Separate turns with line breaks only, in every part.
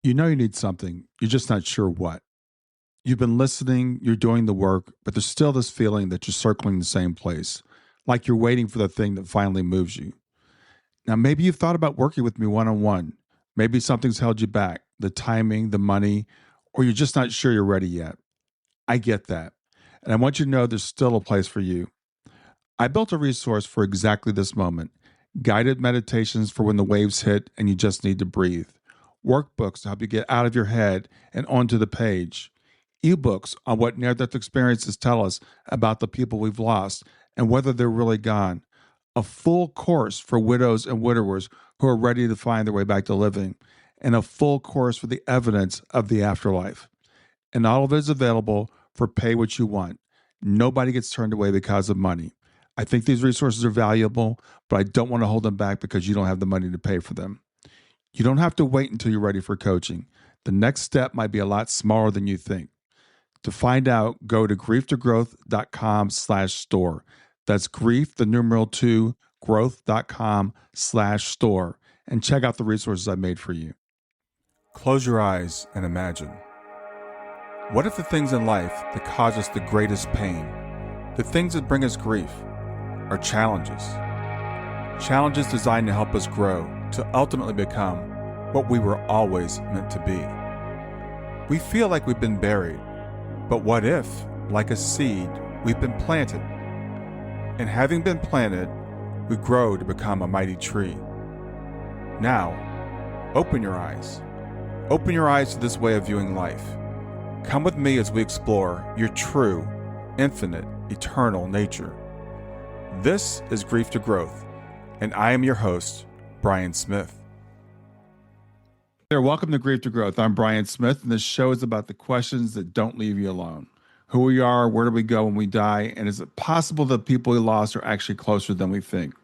You know you need something, you're just not sure what. You've been listening, you're doing the work, but there's still this feeling that you're circling the same place, like you're waiting for the thing that finally moves you. Now, maybe you've thought about working with me one on one. Maybe something's held you back, the timing, the money, or you're just not sure you're ready yet. I get that. And I want you to know there's still a place for you. I built a resource for exactly this moment, guided meditations for when the waves hit and you just need to breathe, workbooks to help you get out of your head and onto the page, ebooks on what near-death experiences tell us about the people we've lost and whether they're really gone, a full course for widows and widowers who are ready to find their way back to living, and a full course for the evidence of the afterlife. And all of it is available for pay what you want. Nobody gets turned away because of money. I think these resources are valuable, but I don't want to hold them back because you don't have the money to pay for them. You don't have to wait until you're ready for coaching. The next step might be a lot smaller than you think. To find out, go to grieftogrowth.com/store. That's grief, the numeral 2, growth.com/store. And check out the resources I made for you. Close your eyes and imagine. What if the things in life that cause us the greatest pain, the things that bring us grief, are challenges? Challenges designed to help us grow, to ultimately become what we were always meant to be. We feel like we've been buried, but what if, like a seed, we've been planted? And having been planted, we grow to become a mighty tree. Now, open your eyes. Open your eyes to this way of viewing life. Come with me as we explore your true, infinite, eternal nature. This is Grief to Growth, and I am your host, Brian Smith. There, welcome to Grief to Growth. I'm Brian Smith, and this show is about the questions that don't leave you alone. Who we are, where do we go when we die, and is it possible that people we lost are actually closer than we think?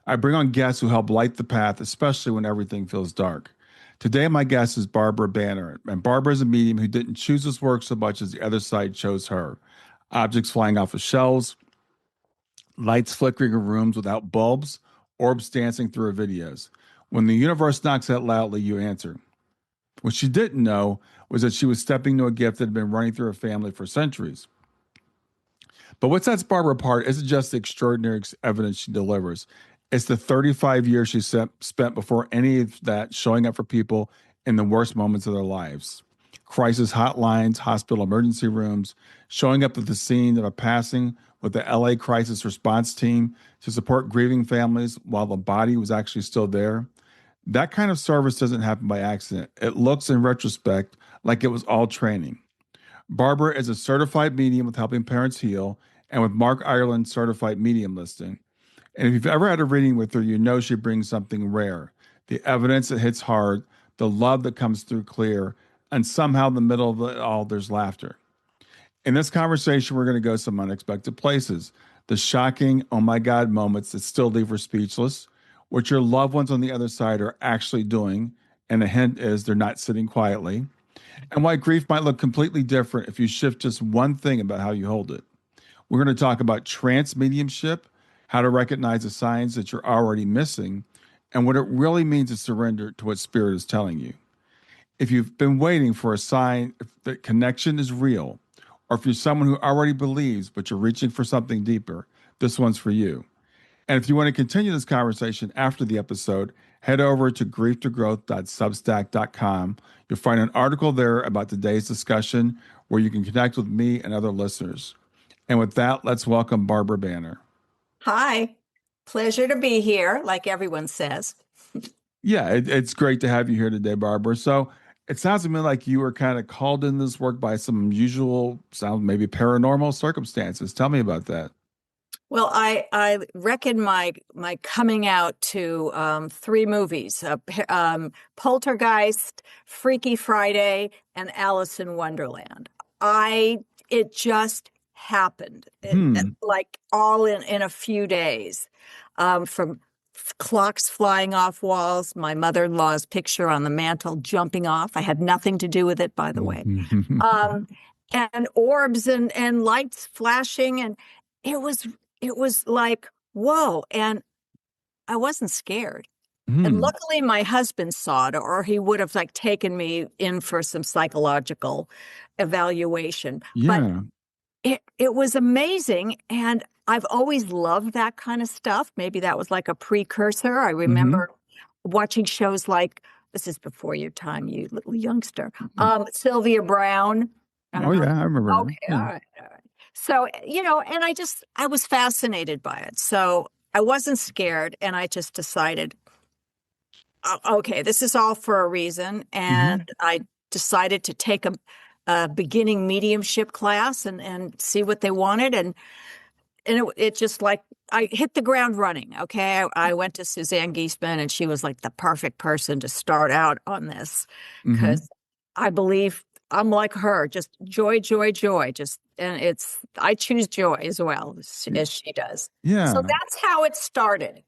I bring on guests who help light the path, especially when everything feels dark. Today, my guest is Barbra Banner, and Barbra is a medium who didn't choose this work so much as the other side chose her. Objects flying off of shelves, lights flickering in rooms without bulbs, orbs dancing through her videos. When the universe knocks out loudly, you answer. What she didn't know was that she was stepping into a gift that had been running through her family for centuries. But what sets Barbra apart isn't just the extraordinary evidence she delivers. It's the 35 years she spent before any of that showing up for people in the worst moments of their lives. Crisis hotlines, hospital emergency rooms, showing up at the scene of a passing with the LA crisis response team to support grieving families while the body was actually still there. That kind of service doesn't happen by accident. It looks in retrospect like it was all training. Barbra is a certified medium with Helping Parents Heal and with Mark Ireland's certified medium listing. And if you've ever had a reading with her, you know she brings something rare. The evidence that hits hard, the love that comes through clear, and somehow in the middle of it all, there's laughter. In this conversation, we're going to go some unexpected places. The shocking, oh my God moments that still leave her speechless, what your loved ones on the other side are actually doing, and a hint is they're not sitting quietly, and why grief might look completely different if you shift just one thing about how you hold it. We're going to talk about trance mediumship, how to recognize the signs that you're already missing, and what it really means to surrender to what Spirit is telling you. If you've been waiting for a sign if the connection is real, or if you're someone who already believes but you're reaching for something deeper, this one's for you. And if you want to continue this conversation after the episode, head over to grieftogrowth.substack.com. You'll find an article there about today's discussion where you can connect with me and other listeners. And with that, let's welcome Barbra Banner.
Hi, pleasure to be here, like everyone says.
Yeah, it's great to have you here today, Barbra. So it sounds to me like you were kind of called in this work by some unusual, maybe paranormal circumstances. Tell me about that.
Well, I reckon my coming out to 3 movies, Poltergeist, Freaky Friday, and Alice in Wonderland. It just happened, like all in a few days, from clocks flying off walls, my mother-in-law's picture on the mantle jumping off. I had nothing to do with it, by the way. And orbs and lights flashing, and it was like, whoa. And I wasn't scared. And
Hmm.
luckily my husband saw it, or he would have like taken me in for some psychological evaluation. But
Yeah.
it was amazing, and I've always loved that kind of stuff. Maybe that was like a precursor. I
Hmm.
remember watching shows like, this is before your time, you little youngster, Sylvia Brown. I don't
Oh
know.
yeah, I remember her.
Okay, all
Yeah.
right, all right. So, and I was fascinated by it. So I wasn't scared, and I just decided, okay, this is all for a reason. And
Hmm.
I decided to take a beginning mediumship class and see what they wanted. And it just like, I hit the ground running. Okay. I went to Suzanne Giesman, and she was like the perfect person to start out on this,
Hmm.
because I believe I'm like her, just joy, joy, joy. And I choose joy as well as she does. So
Yeah.
that's how it started.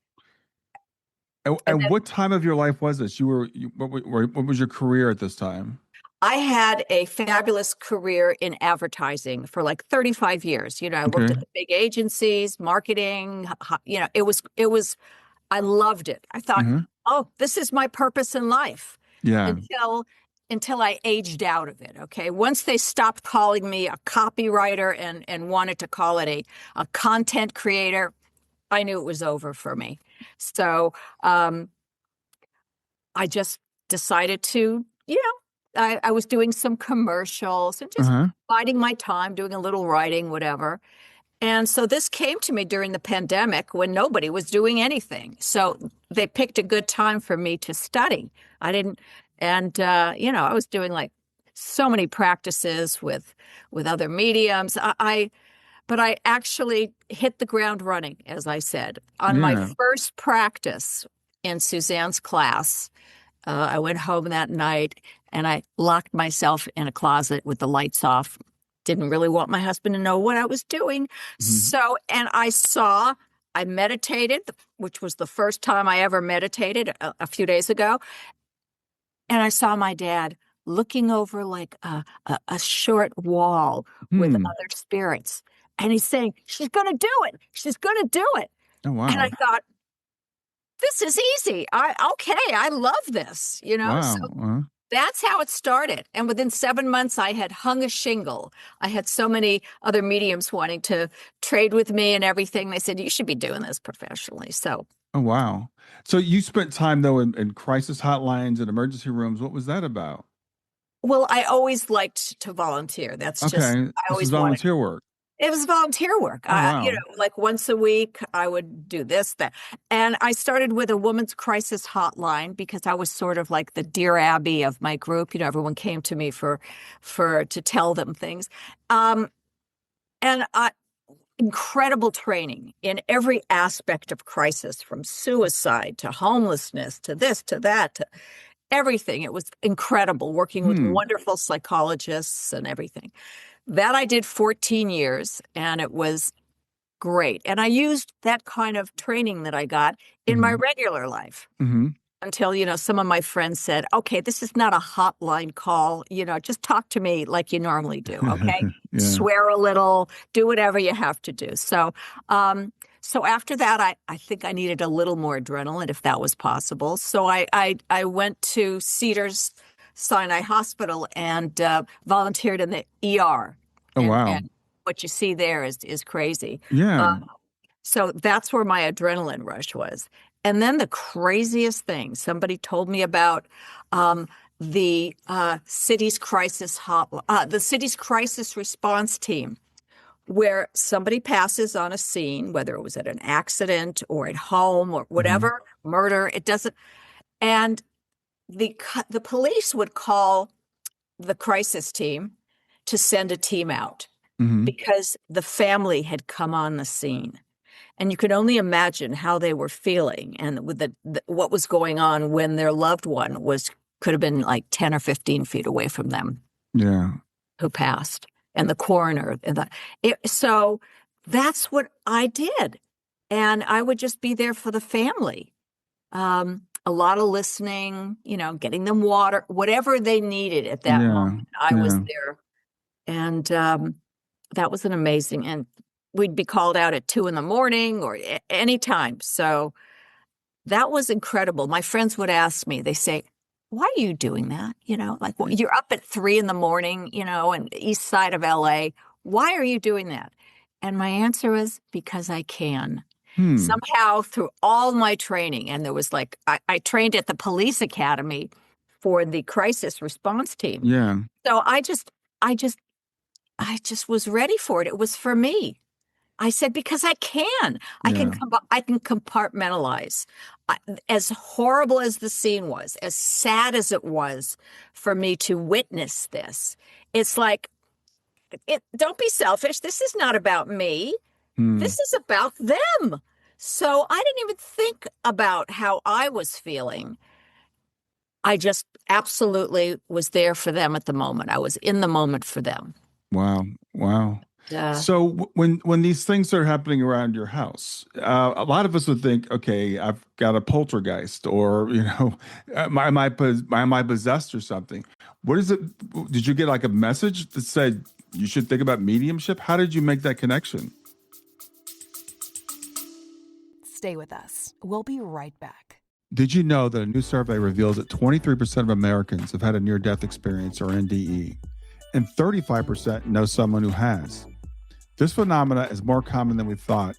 And
And what time of your life was this? What was your career at this time?
I had a fabulous career in advertising for like 35 years. I worked
Okay.
at the big agencies, marketing, I loved it. I thought,
Hmm.
oh, this is my purpose in life
Yeah.
until I aged out of it. Okay. Once they stopped calling me a copywriter and wanted to call it a content creator, I knew it was over for me. So, I just decided to, I was doing some commercials and just
Uh-huh.
biding my time, doing a little writing, whatever. And so this came to me during the pandemic when nobody was doing anything. So they picked a good time for me to study. I didn't, and I was doing like so many practices with other mediums. But I actually hit the ground running, as I said, on my
Yeah.
first practice in Suzanne's class. I went home that night and I locked myself in a closet with the lights off. Didn't really want my husband to know what I was doing.
Hmm.
So, and I meditated, which was the first time I ever meditated a few days ago. And I saw my dad looking over like a short wall with
Hmm.
other spirits. And he's saying, she's going to do it. She's going to do it.
Oh
And I
wow.
thought, this is easy. Okay, I love this. So
Wow.
that's how it started. And within 7 months, I had hung a shingle. I had so many other mediums wanting to trade with me and everything. They said, you should be doing this professionally. So,
Oh wow. So you spent time though in crisis hotlines and emergency rooms. What was that about?
well, I always liked to volunteer. That's just,
Okay.
I
This is
always wanted.
volunteer work.
It was volunteer work.
Oh wow.
Like once a week, I would do this, that. And I started with a woman's crisis hotline because I was sort of like the Dear Abby of my group. Everyone came to me to tell them things. Um, and incredible training in every aspect of crisis, from suicide to homelessness to this to that to everything. It was incredible working with
Hmm.
wonderful psychologists and everything. That I did 14 years, and it was great. And I used that kind of training that I got in my
Hmm.
regular life
Hmm.
until, some of my friends said, okay, this is not a hotline call. Just talk to me like you normally do. Okay.
Yeah.
Swear a little, do whatever you have to do. So after that, I think I needed a little more adrenaline if that was possible. So I went to Cedars Sinai Hospital and volunteered in the ER.
Oh wow.
And what you see there is crazy. Uh,
Yeah.
so that's where my adrenaline rush was. And then the craziest thing, somebody told me about the the city's crisis response team, where somebody passes on a scene, whether it was at an accident or at home or
Hmm.
whatever, murder, it doesn't. And the police would call the crisis team to send a team out
Hmm.
because the family had come on the scene. And you could only imagine how they were feeling and with what was going on when their loved one could have been like 10 or 15 feet away from them
Yeah.
who passed, and the coroner. So that's what I did. And I would just be there for the family. A lot of listening, getting them water, whatever they needed at that
Yeah.
moment. I was
Yeah.
there. And that was an amazing, and we'd be called out at 2 in the morning or any time. So that was incredible. My friends would ask me, they say, why are you doing that? Like, well, you're up at 3 a.m, and east side of LA. Why are you doing that? And my answer was, because I can. Somehow through all my training, and there was like, I trained at the police academy for the crisis response team.
Yeah.
So I just was ready for it. It was for me. I said, because I can.
Yeah.
I can compartmentalize. As horrible as the scene was, as sad as it was for me to witness this, it's like, don't be selfish. This is not about me. This is about them. So I didn't even think about how I was feeling. I just absolutely was there for them at the moment. I was in the moment for them.
Wow. Wow.
Yeah.
So when these things are happening around your house, a lot of us would think, okay, I've got a poltergeist, or am I possessed or something? What is it? Did you get like a message that said you should think about mediumship? How did you make that connection?
Stay with us. We'll be right back.
Did you know that a new survey reveals that 23% of Americans have had a near-death experience, or NDE, and 35% know someone who has? This phenomena is more common than we thought.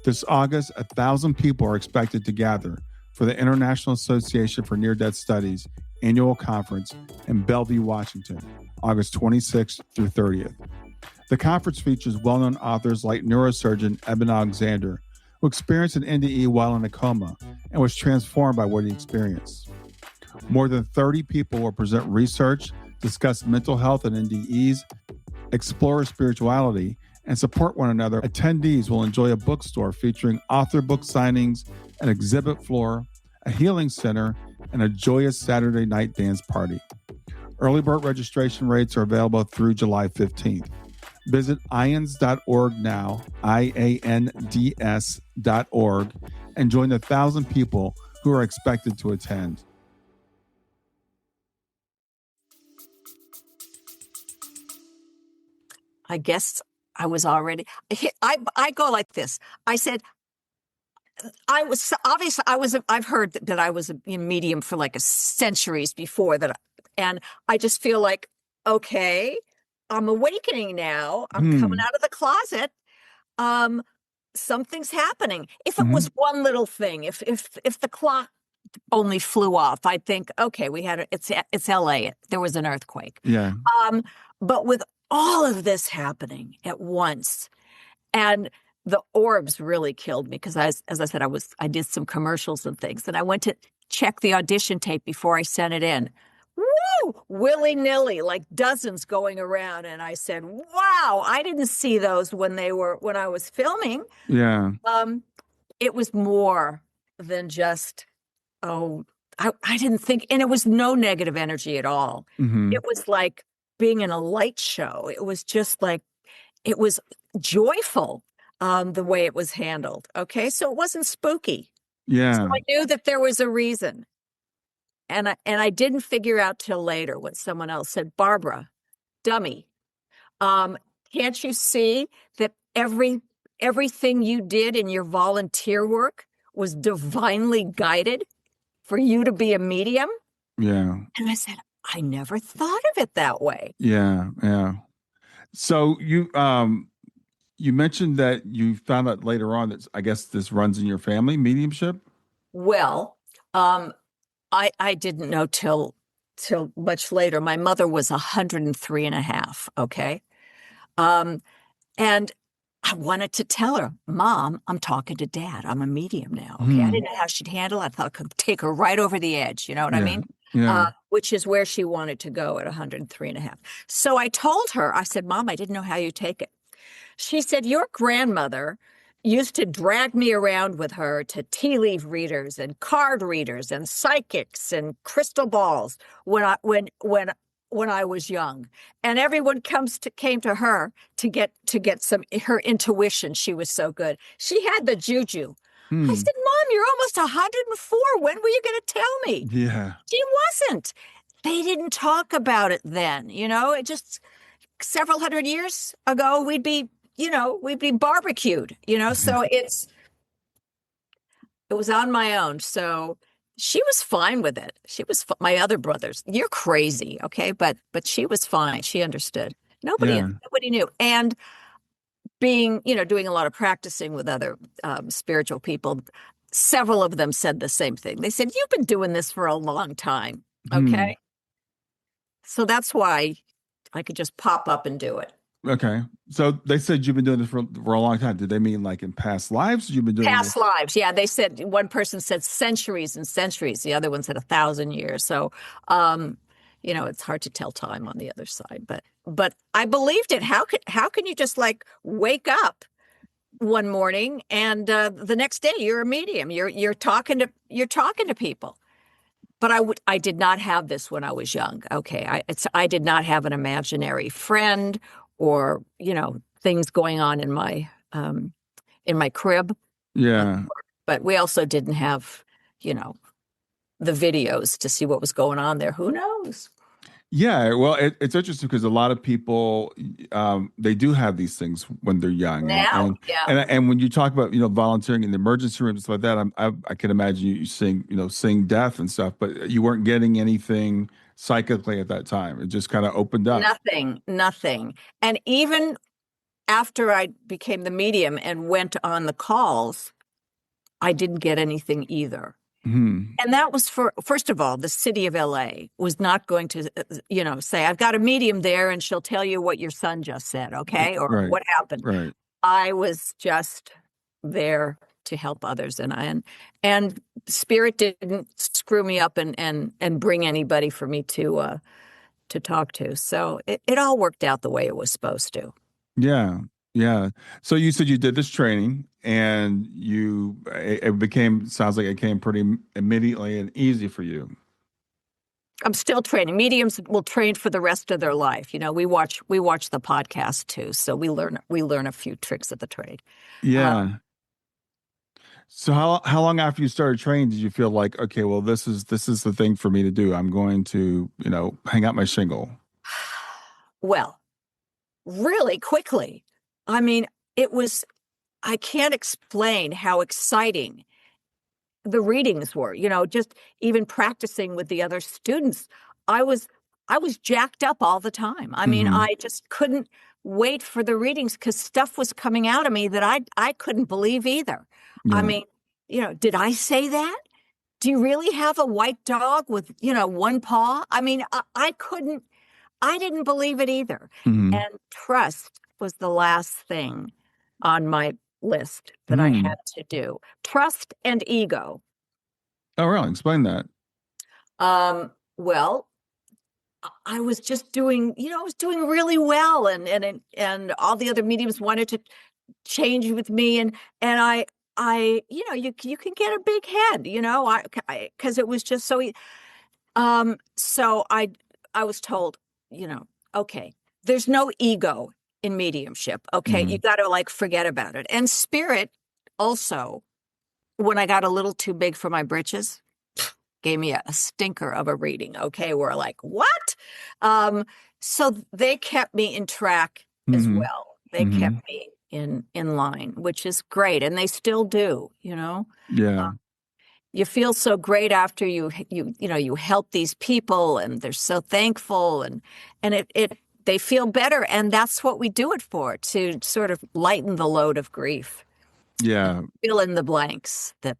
This August, 1,000 people are expected to gather for the International Association for Near-Death Studies annual conference in Bellevue, Washington, August 26th through 30th. The conference features well-known authors like neurosurgeon Eben Alexander, who experienced an NDE while in a coma and was transformed by what he experienced. More than 30 people will present research, discuss mental health and NDEs, explore spirituality, and support one another. Attendees will enjoy a bookstore featuring author book signings, an exhibit floor, a healing center, and a joyous Saturday night dance party. Early bird registration rates are available through July 15th. Visit ians.org now, IANDS.org, and join the 1,000 people who are expected to attend.
I guess I was already, I go like this. I said, I've heard that I was a medium for like centuries before that. And I just feel like, okay, I'm awakening now. I'm coming out of the closet. Something's happening. If it was one little thing, if the clock only flew off, I'd think, okay, it's LA. There was an earthquake.
Yeah.
But with all of this happening at once, and the orbs really killed me because, as I said, I did some commercials and things, and I went to check the audition tape before I sent it in. Woo! Willy-nilly, like dozens going around, and I said, "Wow, I didn't see those when I was filming."
Yeah.
It was more than just, I didn't think, and it was no negative energy at all. It was like being in a light show. It was just like, it was joyful, the way it was handled. Okay. So it wasn't spooky.
Yeah.
So I knew that there was a reason. And I didn't figure out till later when someone else said, Barbara, dummy, can't you see that everything you did in your volunteer work was divinely guided for you to be a medium?
Yeah.
And I said, I never thought of it that way.
Yeah. Yeah. So you mentioned that you found out later on that, I guess, this runs in your family, mediumship.
Well, I didn't know till much later. My mother was 103 and a half. Okay. And I wanted to tell her, Mom, I'm talking to Dad. I'm a medium now. Okay. I didn't know how she'd handle it. I thought I could take her right over the edge. You know what I mean?
Yeah.
Which is where she wanted to go at 103 and a half. So I told her, I said, Mom, I didn't know how you take it. She said, your grandmother used to drag me around with her to tea leaf readers and card readers and psychics and crystal balls when I was young. And everyone came to her to get some her intuition. She was so good. She had the juju. I said, Mom, you're almost 104. When were you going to tell me?
Yeah.
She wasn't. They didn't talk about it then. It just, several hundred years ago, we'd be barbecued, so It was on my own. So she was fine with it. She was my other brothers. You're crazy, okay? But she was fine. She understood.
Yeah.
Nobody knew. And being, doing a lot of practicing with other spiritual people, several of them said the same thing. They said, "You've been doing this for a long time."
Hmm.
Okay. So that's why I could just pop up and do it.
Okay. So they said you've been doing this for a long time. Did they mean like in past lives? You've been doing
Past
this?
lives. Yeah. They said, one person said centuries and centuries. The other one said 1,000 years. So, it's hard to tell time on the other side, but I believed it. How can you just like wake up one morning and the next day you're a medium? You're talking to people. But I did not have this when I was young. Okay, I did not have an imaginary friend or things going on in my crib.
Yeah.
But we also didn't have the videos to see what was going on there. Who knows?
Yeah, well, it's interesting because a lot of people they do have these things when they're young, and
Now,
and
yeah,
and, and when you talk about volunteering in the emergency rooms and stuff like that, I can imagine you seeing death and stuff, but you weren't getting anything psychically at that time. It just kind of opened up.
nothing. And even after I became the medium and went on the calls, I didn't get anything either.
Hmm.
And that was first of all, the city of LA was not going to, say, "I've got a medium there and she'll tell you what your son just said," okay, or
Right,
what happened.
right.
I was just there to help others, and Spirit didn't screw me up and bring anybody for me to talk to. So it all worked out the way it was supposed to.
Yeah, yeah. So you said you did this training, and it became sounds like it came pretty immediately and easy for you.
I'm still training. Mediums will train for the rest of their life. We watch the podcast too, so we learn a few tricks of the trade.
Yeah. So how long after you started training did you feel like, okay, well, this is the thing for me to do. I'm going to, hang out my shingle.
Well, really quickly. I mean, it was. I can't explain how exciting the readings were. Just even practicing with the other students, I was I was jacked up all the time. I mean,
Hmm.
I just couldn't wait for the readings because stuff was coming out of me that I couldn't believe either. I
Yeah.
mean, did I say that? Do you really have a white dog with, one paw? I mean, I didn't believe it either.
Hmm.
And trust was the last thing on my list that I
Hmm.
had to do. Trust and ego.
Oh, really? Explain that.
Well, I was just doing, I was doing really well, and all the other mediums wanted to change with me, and you can get a big head, because it was just so. So I was told, okay, there's no ego in mediumship. Okay, you
Hmm.
got to like forget about it. And Spirit also, when I got a little too big for my britches, gave me a stinker of a reading. Okay, we're like, what? Um, so they kept me in track as
Hmm.
well. They kept
Hmm.
me in line, which is great, and they still do.
Yeah.
You feel so great after you help these people, and they're so thankful, and it they feel better, and that's what we do it for, to sort of lighten the load of grief,
Yeah.
fill in the blanks, that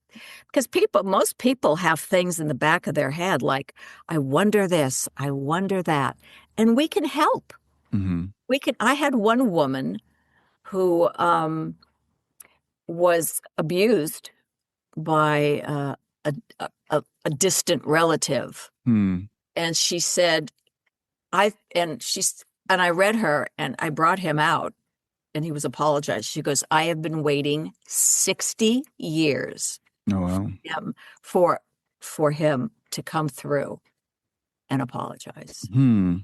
because most people have things in the back of their head like, I wonder this, I wonder that, and we can help.
Hmm.
I had one woman who was abused by a distant relative.
Hmm.
And she said, and I read her and I brought him out and he was apologized. She goes, "I have been waiting 60 years
Oh, well.
him for him to come through and apologize."
Hmm.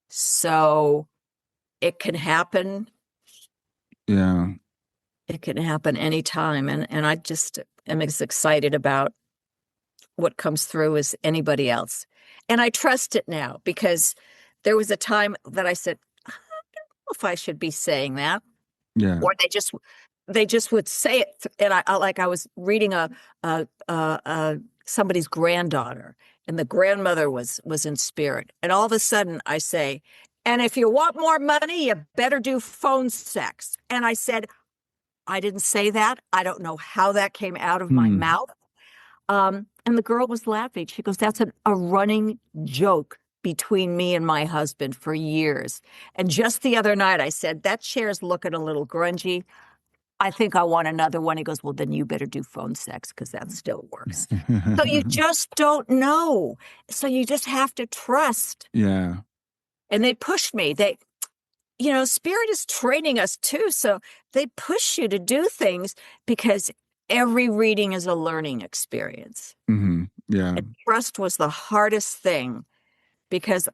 So it can happen.
Yeah.
It can happen anytime. And I just am as excited about what comes through as anybody else. And I trust it now because there was a time that I said, I don't know if I should be saying that.
Yeah.
Or they just they just would say it, and I was reading somebody's granddaughter, and the grandmother was in spirit, and all of a sudden I say, and if you want more money, you better do phone sex. And I said, I didn't say that. I don't know how that came out of my mouth. And the girl was laughing. She goes, that's a running joke between me and my husband for years. And just the other night, I said, that chair's looking a little grungy. I think I want another one. He goes, well, then you better do phone sex because that still works. So you just don't know. So you just have to trust.
Yeah.
And they pushed me. Spirit is training us too. So they push you to do things because every reading is a learning experience.
Mm-hmm. Yeah.
And trust was the hardest thing because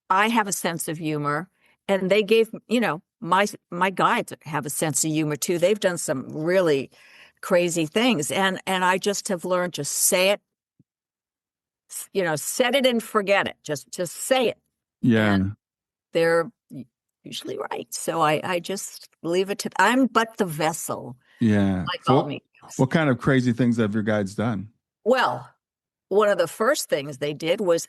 I have a sense of humor, and they gave, my guides have a sense of humor too. They've done some really crazy things. And I just have learned to say it, set it and forget it. Just say it.
Yeah.
And they're usually right. So I just leave it to, I'm but the vessel.
Yeah.
Like
So
all me.
what kind of crazy things have your guides done?
Well, one of the first things they did was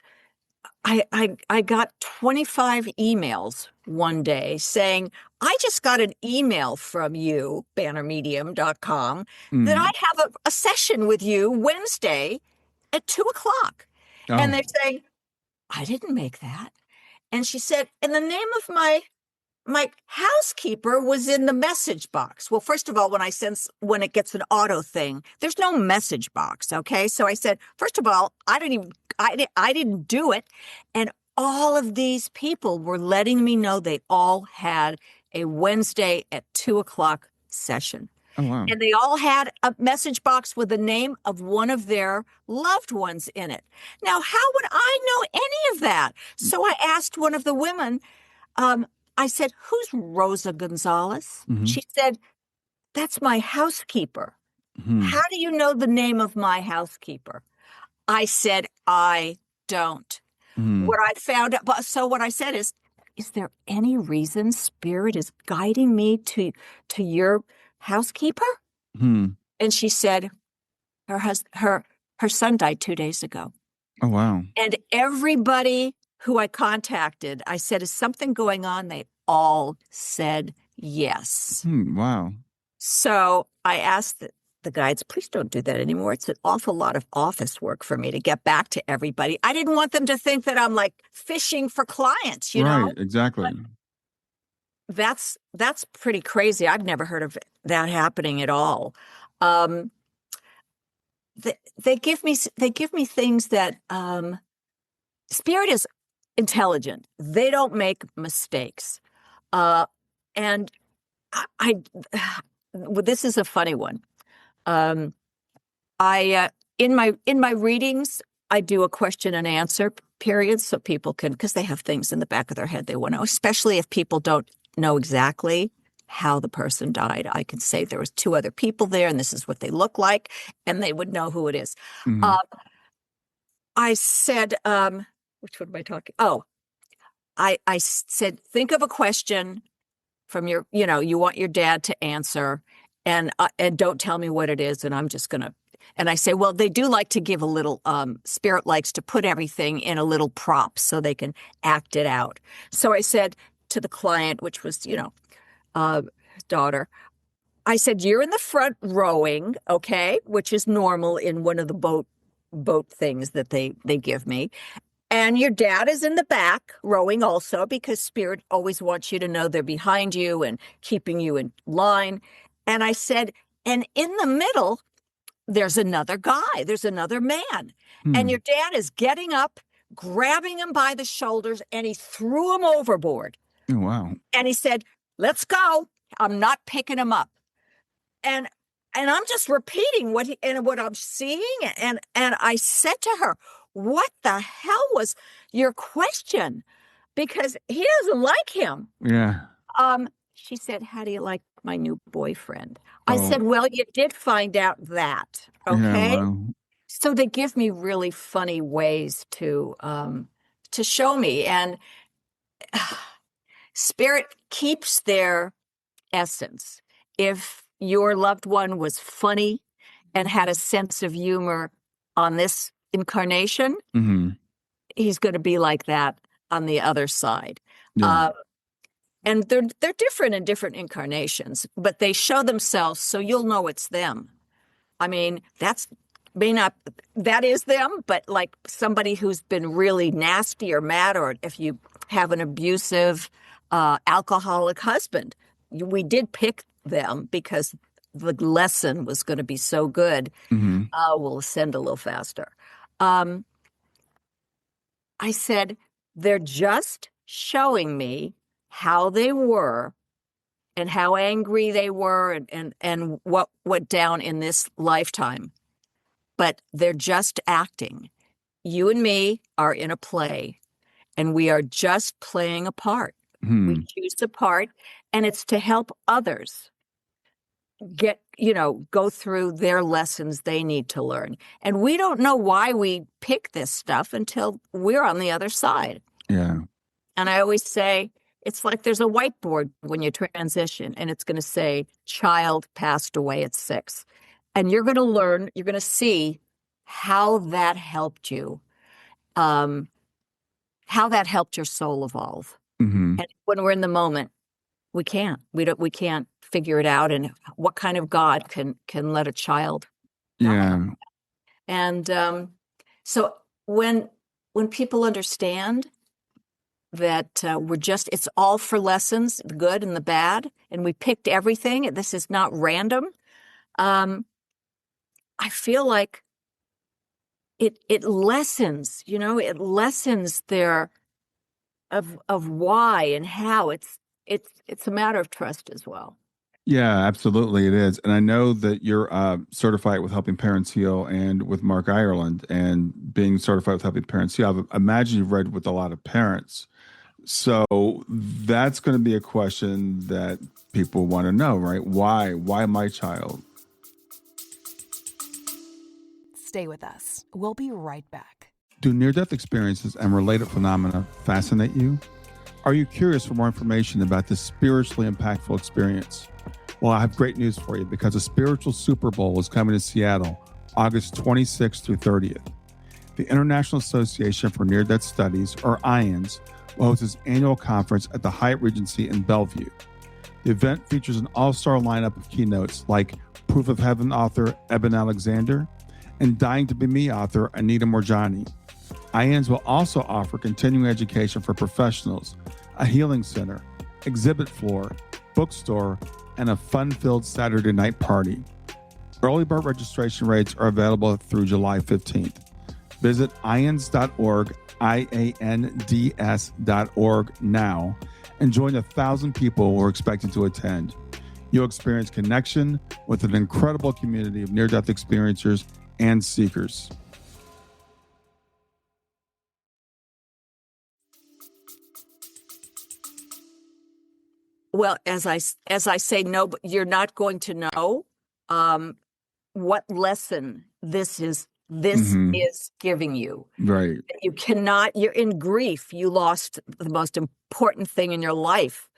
I got 25 emails one day saying, I just got an email from you, bannermedium.com, that I have a session with you Wednesday at 2:00.
Oh.
And they're saying, I didn't make that. And she said, and the name of my housekeeper was in the message box. Well, first of all, when it gets an auto thing, there's no message box. Okay. So I said, first of all, I didn't do it. And all of these people were letting me know they all had a Wednesday at 2:00 session.
Oh, wow.
And they all had a message box with the name of one of their loved ones in it. Now, how would I know any of that? So I asked one of the women, I said, who's Rosa Gonzalez?
Mm-hmm.
She said, that's my housekeeper.
Mm-hmm.
How do you know the name of my housekeeper? I said, I don't.
Mm-hmm.
What I found out, so what I said is there any reason Spirit is guiding me to your housekeeper?
Mm-hmm.
And she said, her son died 2 days ago.
Oh, wow.
And everybody who I contacted, I said, is something going on? They all said yes.
Wow.
So I asked the guides, please don't do that anymore. It's an awful lot of office work for me to get back to everybody. I didn't want them to think that I'm like fishing for clients, you know?
Right, exactly.
But that's pretty crazy. I've never heard of that happening at all. They give me things that Spirit is intelligent. They don't make mistakes. And well, this is a funny one. I in my readings, I do a question and answer period so people can, because they have things in the back of their head they want to know, especially if people don't know exactly how the person died. I can say there was 2 other people there and this is what they look like, and they would know who it is.
Mm-hmm.
I said, which one am I talking? Oh, I said, think of a question from your, you want your dad to answer, and don't tell me what it is, and I'm just gonna. And I say, well, they do like to give a little. Spirit likes to put everything in a little prop so they can act it out. So I said to the client, which was, daughter, I said, you're in the front rowing, okay, which is normal in one of the boat things that they give me. And your dad is in the back rowing also, because Spirit always wants you to know they're behind you and keeping you in line. And I said, and in the middle, there's another guy, there's another man. And your dad is getting up, grabbing him by the shoulders, and he threw him overboard.
Oh, wow.
And he said, let's go. I'm not picking him up. And I'm just repeating what I'm seeing. And I said to her, what the hell was your question? Because he doesn't like him.
Yeah.
She said, how do you like my new boyfriend? I said, well, you did find out that. Okay.
Yeah, wow.
So they give me really funny ways to show me. And Spirit keeps their essence. If your loved one was funny and had a sense of humor on this incarnation, he's going to be like that on the other side.
Yeah.
And they're different in different incarnations, but they show themselves so you'll know it's them. I mean, that is them, but like somebody who's been really nasty or mad, or if you have an abusive, alcoholic husband, we did pick them because the lesson was going to be so good. We'll ascend a little faster. I said, they're just showing me how they were and how angry they were and what went down in this lifetime. But they're just acting. You and me are in a play, and we are just playing a part. We choose a part, and it's to help others go through their lessons they need to learn. And we don't know why we pick this stuff until we're on the other side.
Yeah.
And I always say, it's like there's a whiteboard when you transition, and it's going to say, child passed away at 6. And you're going to learn, you're going to see how that helped you, how that helped your soul evolve. And when we're in the moment, we can't figure it out. And what kind of God can let a child die?
Yeah.
And so when people understand that it's all for lessons, the good and the bad, and we picked everything, this is not random, I feel like it lessens, it lessens their of why and how. It's a matter of trust as well.
Yeah, absolutely, it is. And I know that you're certified with Helping Parents Heal and with Mark Ireland, and being certified with Helping Parents Heal, I imagine you've read with a lot of parents. So that's going to be a question that people want to know, right? Why my child?
Stay with us. We'll be right back.
Do near-death experiences and related phenomena fascinate you? Are you curious for more information about this spiritually impactful experience? Well, I have great news for you, because a spiritual Super Bowl is coming to Seattle, August 26th through 30th. The International Association for Near-Death Studies, or IANS, will host its annual conference at the Hyatt Regency in Bellevue. The event features an all-star lineup of keynotes like Proof of Heaven author Eben Alexander and Dying to Be Me author Anita Morjani. IANS will also offer continuing education for professionals, a healing center, exhibit floor, bookstore, and a fun-filled Saturday night party. Early bird registration rates are available through July 15th. Visit IANS.org, IANDS.org now, and join 1,000 people who are expected to attend. You'll experience connection with an incredible community of near-death experiencers and seekers.
Well, as I say, no, but you're not going to know what lesson this is giving you.
Right.
You cannot. You're in grief. You lost the most important thing in your life.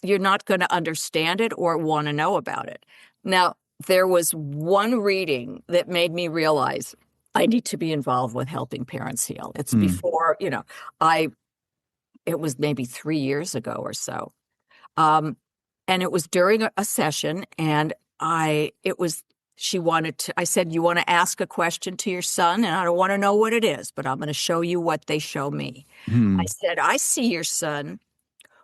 You're not going to understand it or want to know about it. Now, there was one reading that made me realize I need to be involved with Helping Parents Heal. It's before, it was maybe 3 years ago or so. And it was during a session, and I said, you want to ask a question to your son? And I don't want to know what it is, but I'm going to show you what they show me. I said, I see your son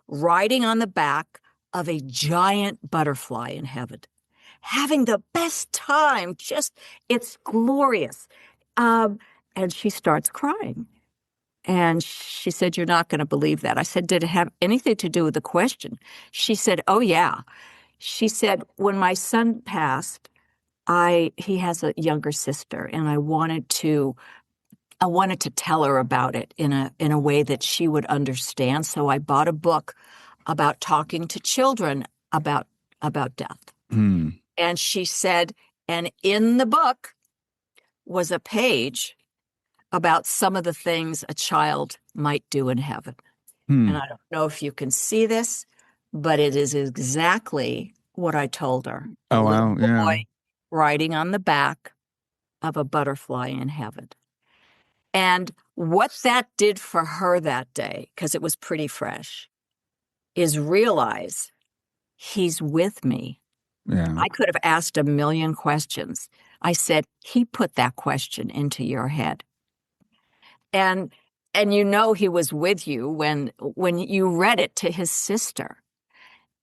riding on the back of a giant butterfly in heaven, having the best time. It's glorious. And she starts crying. And she said, you're not going to believe that. I said, did it have anything to do with the question? She said, oh, yeah. She said, when my son passed, he has a younger sister, and I wanted to tell her about it in a way that she would understand. So I bought a book about talking to children about death. And she said, and in the book was a page about some of the things a child might do in heaven. And I don't know if you can see this, but it is exactly what I told her. A
Oh,
little
wow. Yeah.
boy riding on the back of a butterfly in heaven. And what that did for her that day, because it was pretty fresh, is realize he's with me.
Yeah.
I could have asked a million questions. I said, he put that question into your head. And you know he was with you when you read it to his sister.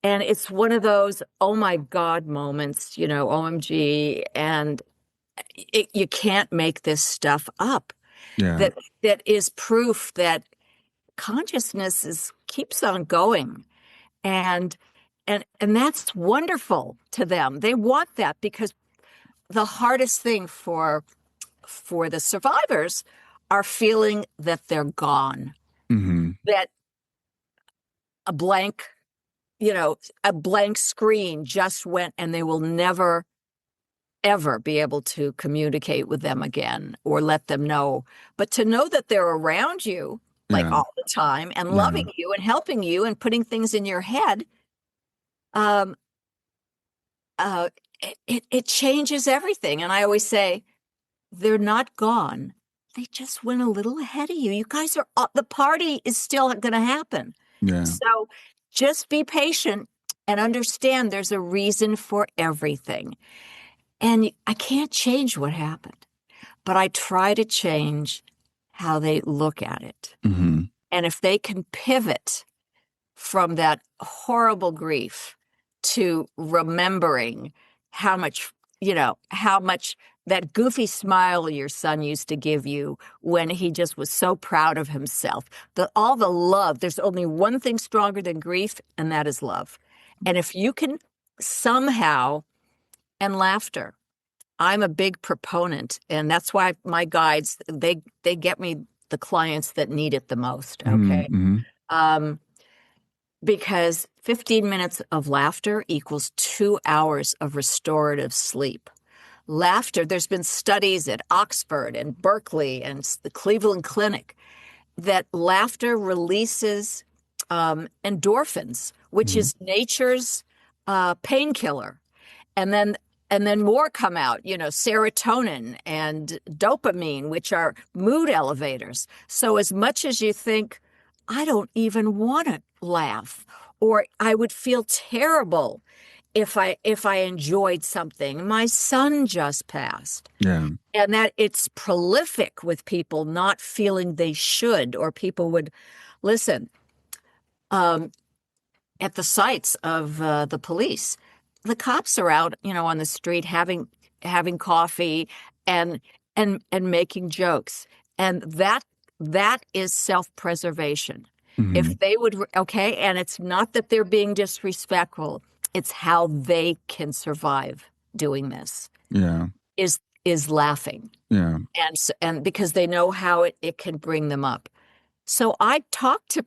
And it's one of those, oh my God moments, you know, OMG. And you can't make this stuff up.
Yeah.
That is proof that consciousness keeps on going. And that's wonderful to them. They want that because the hardest thing for the survivors are feeling that they're gone,
Mm-hmm.
that a blank, a blank screen just went and they will never, ever be able to communicate with them again or let them know. But to know that they're around you like
Yeah.
all the time and
Yeah.
loving you and helping you and putting things in your head, um, it changes everything. And I always say, they're not gone. They just went a little ahead of you. You guys are, the party is still going to happen.
Yeah.
So just be patient and understand there's a reason for everything. And I can't change what happened, but I try to change how they look at it.
Mm-hmm.
And if they can pivot from that horrible grief to remembering how much, how much that goofy smile your son used to give you when he just was so proud of himself, all the love, there's only one thing stronger than grief, and that is love. And if you can somehow, and laughter, I'm a big proponent, and that's why my guides, they get me the clients that need it the most, okay?
Mm-hmm.
Because 15 minutes of laughter equals 2 hours of restorative sleep. Laughter, there's been studies at Oxford and Berkeley and the Cleveland Clinic that laughter releases endorphins, which is nature's painkiller. And then more come out, serotonin and dopamine, which are mood elevators. So as much as you think, I don't even want to laugh, or I would feel terrible if I enjoyed something. My son just passed.
Yeah.
And that it's prolific with people not feeling they should, or people would listen. At the sites of the police, the cops are out, on the street having coffee and making jokes, and that is self-preservation.
Mm-hmm.
If they would, okay, and it's not that they're being disrespectful; it's how they can survive doing this.
Yeah.
Is laughing,
Yeah.
and because they know how it can bring them up. So I talk to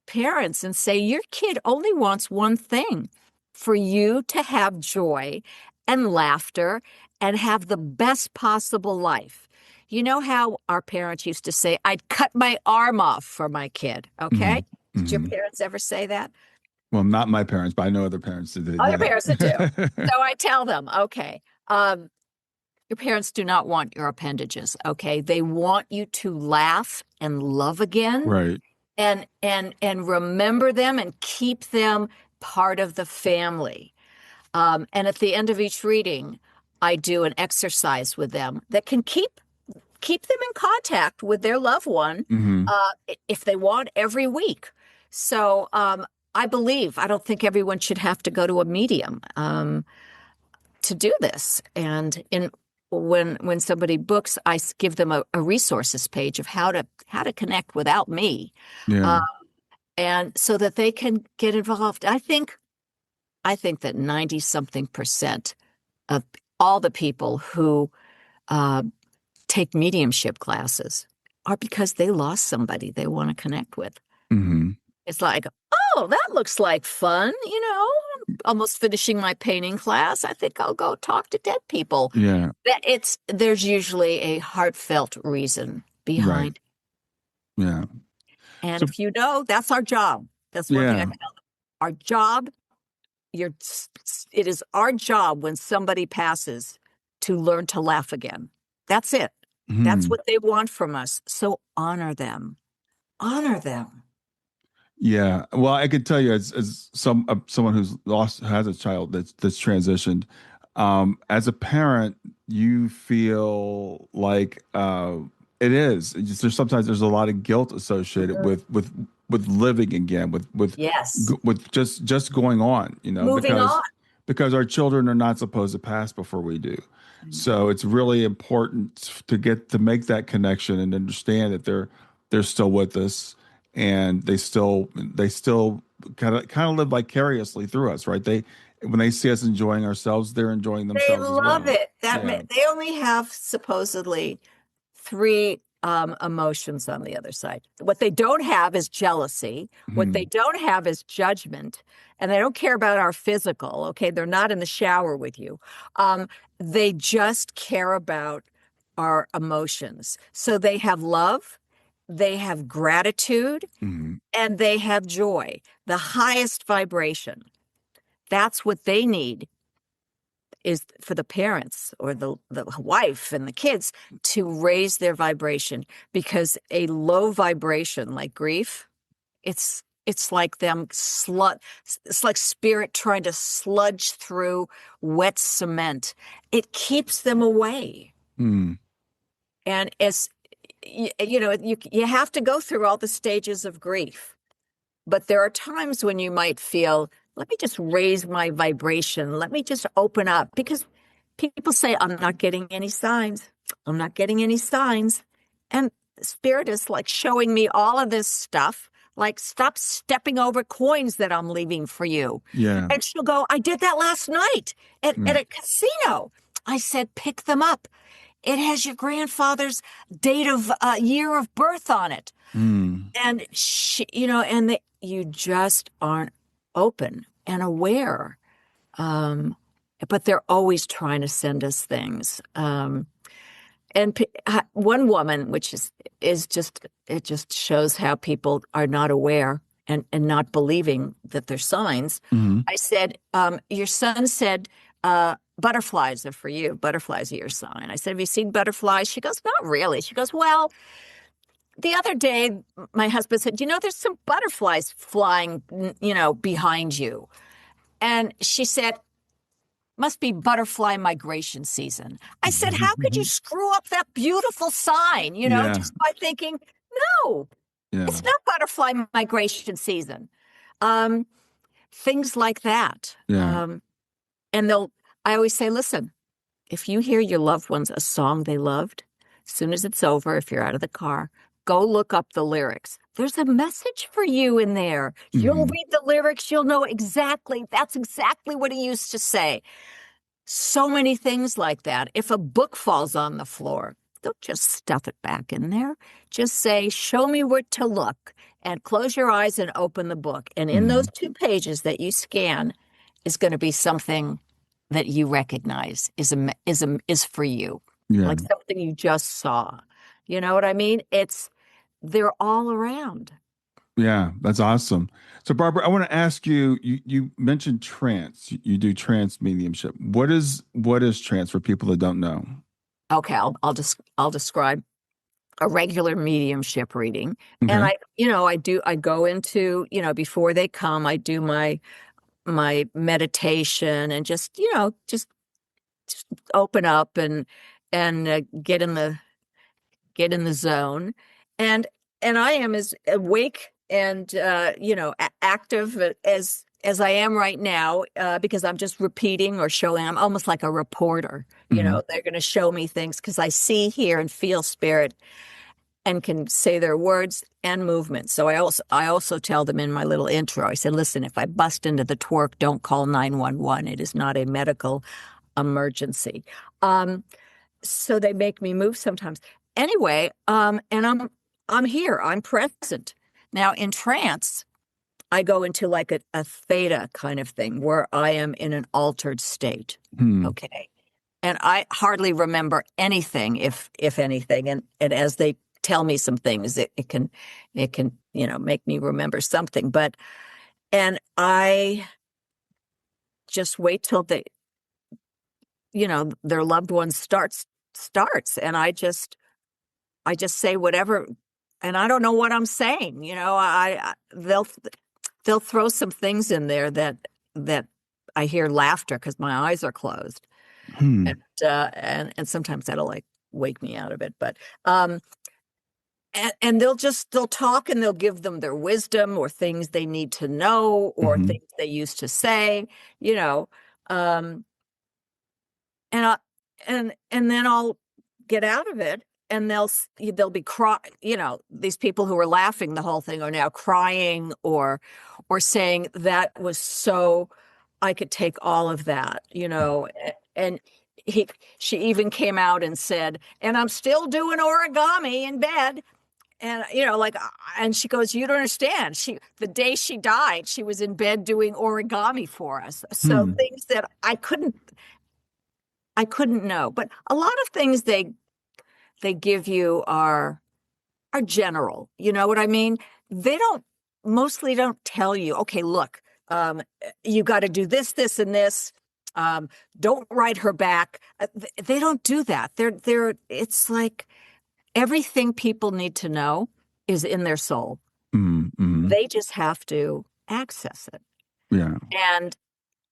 parents and say, your kid only wants one thing: for you to have joy and laughter and have the best possible life. You know how our parents used to say, I'd cut my arm off for my kid. Okay.
Mm-hmm.
Did your
Mm-hmm.
parents ever say that?
Well, not my parents, but I know other parents that did.
Other
Yeah.
parents that do. So I tell them, okay, your parents do not want your appendages. Okay. They want you to laugh and love again.
Right.
And remember them and keep them part of the family. And at the end of each reading, I do an exercise with them that can keep them in contact with their loved one,
Mm-hmm.
if they want, every week. So I don't think everyone should have to go to a medium to do this. And when somebody books, I give them a resources page of how to connect without me.
Yeah.
And so that they can get involved. I think that 90-something% of all the people who take mediumship classes are because they lost somebody they want to connect with.
Mm-hmm.
It's like, oh, that looks like fun, almost finishing my painting class. I think I'll go talk to dead people.
Yeah.
There's usually a heartfelt reason behind.
Right. Yeah.
And
So,
if that's our job. That's one thing I
yeah.
tell them. Our job, it is our job when somebody passes to learn to laugh again. That's it. That's what they want from us. So honor them. Honor them.
Yeah. Well, I could tell you as someone has a child that's transitioned, as a parent, you feel like it is. Sometimes there's a lot of guilt associated with living again,
Yes.
with just going on,
Moving on.
because our children are not supposed to pass before we do. So it's really important to make that connection and understand that they're still with us, and they still kind of live vicariously through us, right? When they see us enjoying ourselves, they're enjoying
They
themselves as
love
well.
it.
Yeah.
They only have supposedly three emotions on the other side. What they don't have is jealousy. What they don't have is judgment. And they don't care about our physical. Okay. They're not in the shower with you. They just care about our emotions. So they have love, they have gratitude, and they have joy, the highest vibration. That's what they need, is for the parents or the wife and the kids to raise their vibration, because a low vibration like grief, it's like it's like spirit trying to sludge through wet cement. It keeps them away. And you have to go through all the stages of grief. But there are times when you might feel, let me just raise my vibration. Let me just open up, because people say, I'm not getting any signs. I'm not getting any signs. And Spirit is like showing me all of this stuff, like, stop stepping over coins that I'm leaving for you.
Yeah.
And she'll go, I did that last night at a casino. I said, pick them up. It has your grandfather's date of year of birth on it. And you just aren't open and aware. But they're always trying to send us things. One woman, which is just, it just shows how people are not aware and not believing that they're signs. I said, your son said, butterflies are for you. Butterflies are your sign. I said, have you seen butterflies? She goes, not really. She goes, well, the other day, my husband said, there's some butterflies flying, behind you. And she said, must be butterfly migration season. I said, how could you screw up that beautiful sign,
Yeah.
just by thinking, no,
Yeah.
it's not butterfly migration season. Things like that.
Yeah.
And I always say, listen, if you hear your loved ones a song they loved, as soon as it's over, if you're out of the car, go look up the lyrics. There's a message for you in there. You'll read the lyrics. You'll know that's exactly what he used to say. So many things like that. If a book falls on the floor, don't just stuff it back in there. Just say, show me where to look, and close your eyes and open the book. And in those 2 pages that you scan is going to be something that you recognize is for you.
Yeah.
Like something you just saw. You know what I mean? They're all around.
Yeah, that's awesome. So, Barbara, I want to ask you, you mentioned trance. You do trance mediumship. What is trance for people that don't know?
Okay, I'll describe a regular mediumship reading.
Okay.
And I go into, before they come, I do my meditation and just open up and get in the zone. And I am as awake and active as I am right now, because I'm just repeating or showing. I'm almost like a reporter. They're going to show me things because I see, hear, and feel spirit, and can say their words and movements. So I also tell them in my little intro, I said, listen, if I bust into the twerk, don't call 911. It is not a medical emergency. So they make me move sometimes. Anyway, and I'm here. I'm present. Now in trance, I go into like a theta kind of thing where I am in an altered state. Okay. And I hardly remember anything, if anything. And as they tell me some things, it can make me remember something. And I just wait till their loved one starts. And I just say whatever, and I don't know what I'm saying. They'll throw some things in there that I hear laughter because my eyes are closed. And sometimes that'll like wake me out of it. But and they'll talk, and they'll give them their wisdom or things they need to know or things they used to say, and then I'll get out of it, and they'll be these people who were laughing the whole thing are now crying or saying that was so, I could take all of that, and she even came out and said, and I'm still doing origami in bed. And, and she goes, you don't understand. The day she died, she was in bed doing origami for us. So things that I couldn't know. But a lot of things they give you are general. You know what I mean? They mostly don't tell you, okay, look, you got to do this, this, and this. Don't write her back. They don't do that. It's like everything people need to know is in their soul. They just have to access it.
Yeah.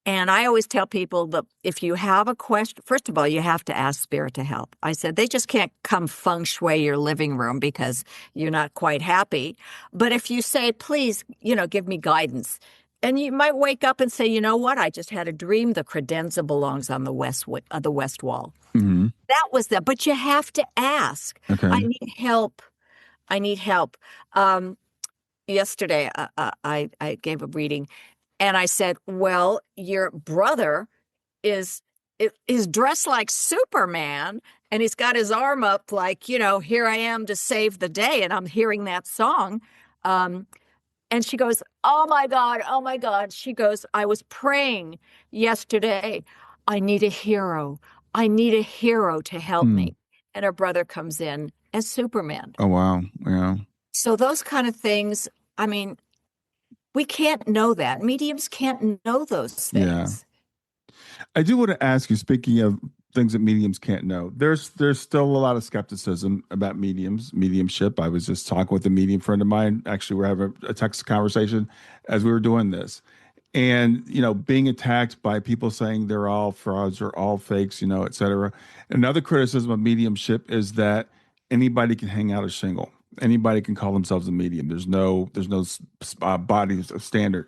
And I always tell people that if you have a question, first of all, you have to ask Spirit to help. I said, they just can't come feng shui your living room because you're not quite happy. But if you say, please, give me guidance. And you might wake up and say, you know what? I just had a dream. The credenza belongs on the west wall. That was that. But you have to ask.
Okay.
I need help. Yesterday, I gave a reading, and I said, well, your brother is dressed like Superman, and he's got his arm up like, here I am to save the day. And I'm hearing that song. And she goes, oh my God, oh my God. She goes, I was praying yesterday. I need a hero. I need a hero to help me. And her brother comes in as Superman.
Oh, wow. Yeah.
So those kind of things, I mean, we can't know that. Mediums can't know those things.
Yeah. I do want to ask you, speaking of things that mediums can't know, there's still a lot of skepticism about mediumship. I was just talking with a medium friend of mine. Actually, we're having a text conversation as we were doing this. And, being attacked by people saying they're all frauds or all fakes, et cetera. Another criticism of mediumship is that anybody can hang out a shingle. Anybody can call themselves a medium. There's no body of standard.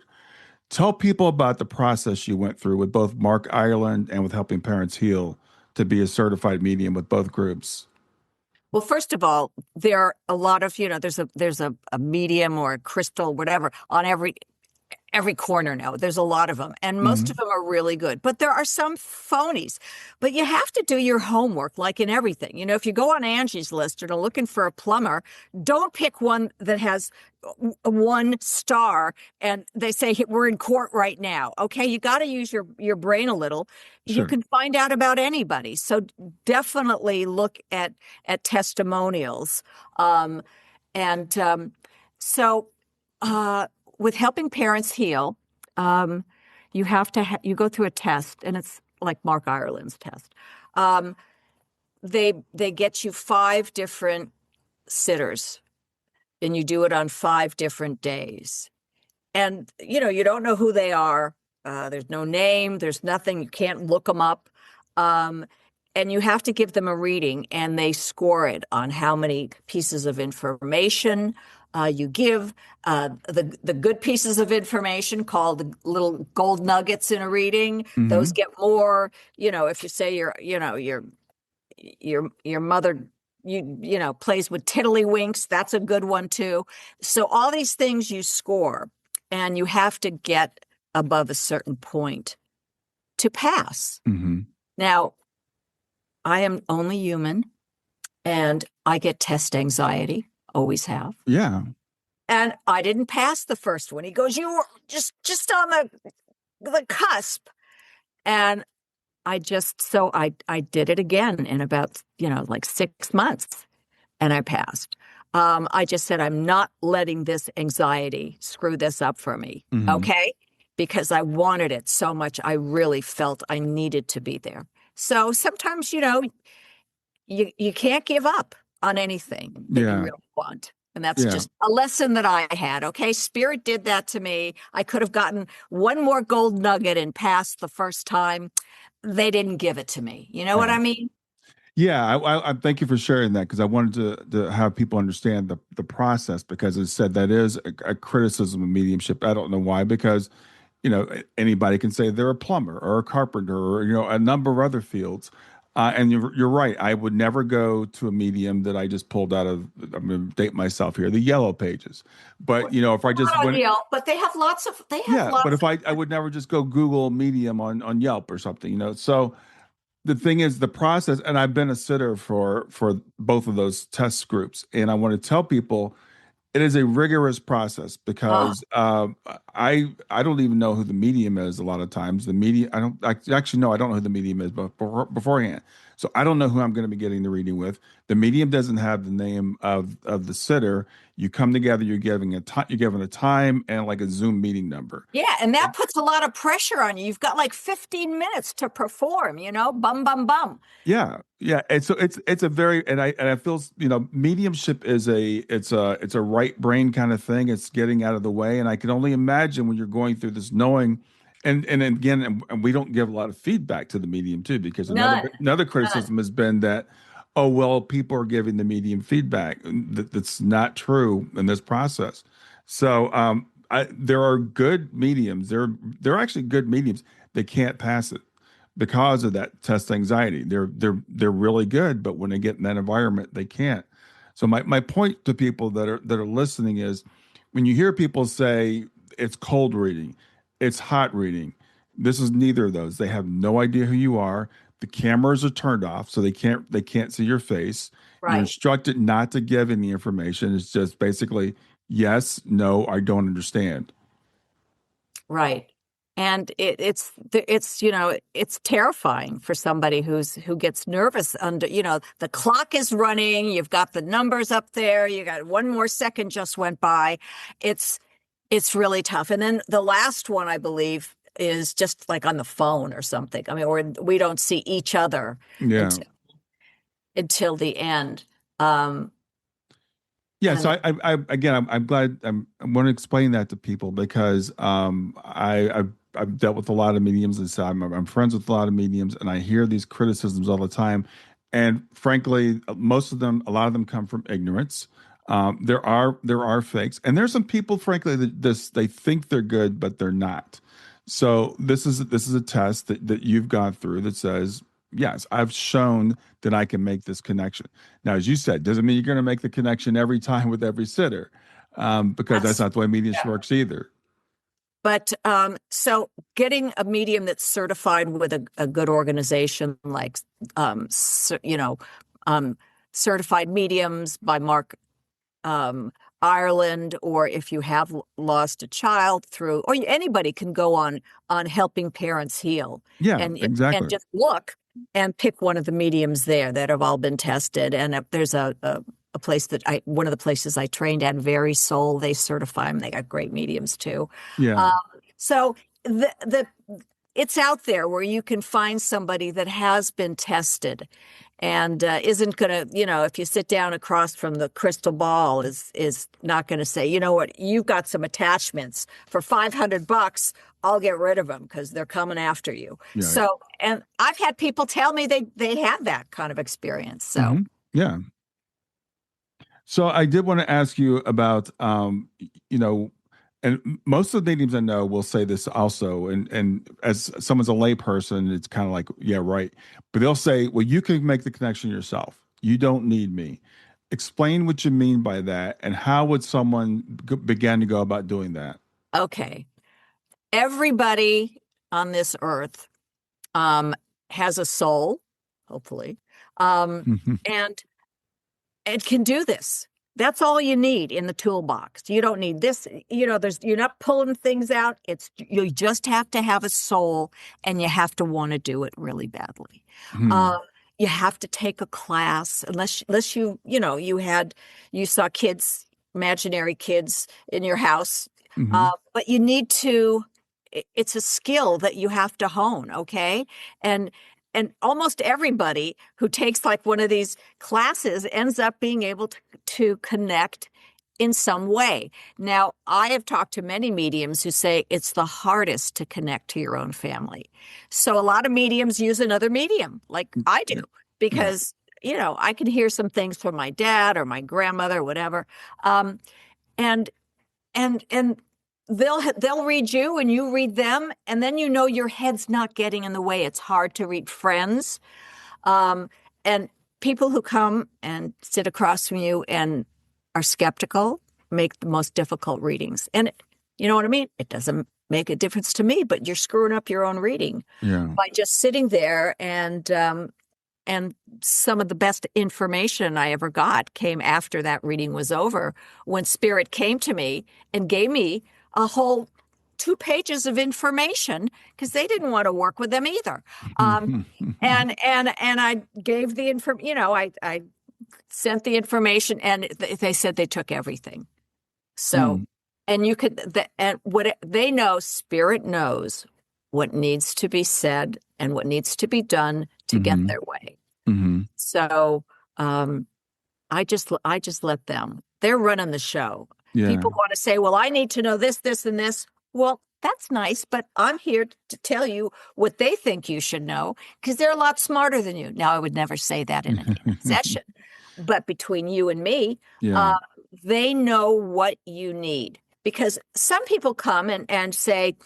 Tell people about the process you went through with both Mark Ireland and with Helping Parents Heal to be a certified medium with both groups.
Well, first of all, there are a lot of, there's a medium or a crystal, whatever, on every corner now. There's a lot of them, and most of them are really good. But there are some phonies. But you have to do your homework, like in everything. If you go on Angie's List and are looking for a plumber, don't pick one that has 1 star and they say, we're in court right now. Okay, you got to use your brain a little. Sure. You can find out about anybody. So definitely look at testimonials. With Helping Parents Heal, you have to you go through a test, and it's like Mark Ireland's test. They get you 5 different sitters, and you do it on 5 different days. And you don't know who they are. There's no name. There's nothing. You can't look them up. And you have to give them a reading, and they score it on how many pieces of information you give. The good pieces of information, called the little gold nuggets in a reading, those get more. If you say your mother plays with tiddlywinks, that's a good one too. So all these things you score, and you have to get above a certain point to pass. Now, I am only human, and I get test anxiety, always have.
Yeah.
And I didn't pass the first one. He goes, you were just on the cusp. And I did it again in about, like 6 months, and I passed. I just said, I'm not letting this anxiety screw this up for me. Okay. because I wanted it so much. I really felt I needed to be there. So sometimes, you can't give up on anything that you
Yeah.
really want. And that's
Yeah.
just a lesson that I had. Okay. Spirit did that to me. I could have gotten one more gold nugget and passed the first time. They didn't give it to me. You know what
Yeah.
I mean?
Yeah, I thank you for sharing that because I wanted to have people understand the process because as I said that is a criticism of mediumship. I don't know why because anybody can say they're a plumber or a carpenter or a number of other fields. And you're right. I would never go to a medium that I just pulled out of. I'm going to date myself here, the Yellow Pages. But if I just
Not on
went,
Yelp, but they have lots of. They have
yeah. But
lots
if I would never just go Google medium on Yelp or something. So the thing is the process, and I've been a sitter for both of those test groups, and I want to tell people it is a rigorous process
of.
because I don't even know who the medium is a lot of times. The medium I actually know I don't know who the medium is, but beforehand, so I don't know who I'm going to be getting the reading with. The medium doesn't have the name of the sitter. You come together, you're given a time and like a Zoom meeting number.
Yeah, and that puts a lot of pressure on you. You've got like 15 minutes to perform, bum, bum, bum.
Yeah, yeah, and so it's a very and I feel mediumship is it's a right brain kind of thing. It's getting out of the way, and I can only imagine when you're going through this knowing, and again, and we don't give a lot of feedback to the medium too because
None,
another
none.
criticism has been that oh well people are giving the medium feedback. That's not true in this process. So there are good mediums. There are actually good mediums. They can't pass it because of that test anxiety. They're really good, but when they get in that environment, they can't. So my point to people that are listening is when you hear people say it's cold reading, it's hot reading, this is neither of those. They have no idea who you are. The cameras are turned off, so they can't see your face. You're
Right,
instructed not to give any information. It's just basically yes, no, I don't understand.
right. And it's terrifying for somebody who gets nervous under, the clock is running, you've got the numbers up there, you got one more second just went by. It's it's really tough. And then the last one, I believe, is just like on the phone or something. I mean, or we don't see each other
Yeah.
until the end. Um,
Yeah, so
and
I'm glad I want to explain that to people because I've dealt with a lot of mediums and so I'm friends with a lot of mediums and I hear these criticisms all the time, and frankly, a lot of them come from ignorance. There are fakes, and there's some people, frankly, that they think they're good but they're not. So this is a test that you've gone through that says yes, I've shown that I can make this connection. Now, as you said, doesn't mean you're going to make the connection every time with every sitter, because that's
that's
not the way mediumship works either.
But so getting a medium that's certified with a good organization like, um, certified mediums by Mark Ireland, or if you have lost a child through, or anybody can go on helping parents heal,
Yeah,
and
exactly.
just look and pick one of the mediums there that have all been tested. And if there's a place that one of the places I trained at, Very Soul, they certify them. They got great mediums too.
Yeah,
Um, so the it's out there where you can find somebody that has been tested and isn't going to, if you sit down across from the crystal ball, is not going to say, you know what, you've got some attachments for $500. I'll get rid of them because they're coming after you.
yeah,
So, and I've had people tell me they had that kind of experience. So,
yeah. So I did want to ask you about, you know, and most of the mediums I know will say this also, and as someone's a layperson, it's kind of like, yeah, right. But they'll say, well, you can make the connection yourself. You don't need me. Explain what you mean by that, and how would someone begin to go about doing that?
okay, everybody on this earth um, has a soul, hopefully, um, and it can do this. That's all you need in the toolbox. You don't need this. You're not pulling things out. You just have to have a soul, and you have to want to do it really badly.
Hmm.
Uh, you have to take a class, unless you saw kids, imaginary kids in your house.
Hmm.
But you need to. it's a skill that you have to hone. Okay. And, and almost everybody who takes like one of these classes ends up being able to connect in some way. Now, I have talked to many mediums who say it's the hardest to connect to your own family. So a lot of mediums use another medium, like I do, because, I can hear some things from my dad or my grandmother, whatever. And, and they'll read you and you read them. And then, your head's not getting in the way. It's hard to read friends. And people who come and sit across from you and are skeptical make the most difficult readings. And you know what I mean? It doesn't make a difference to me, but you're screwing up your own reading by just sitting there. And some of the best information I ever got came after that reading was over, when Spirit came to me and gave me a whole 2 pages of information, because they didn't want to work with them either. And I gave the I sent the information, and they said they took everything. So, and you could, and what they know, Spirit knows what needs to be said and what needs to be done to get their way. So, I just let them. They're running the show. People want to say, well, I need to know this, this, and this. Well, that's nice, but I'm here to tell you what they think you should know, because they're a lot smarter than you. Now, I would never say that in a session, but between you and me, they know what you need. Because some people come and say,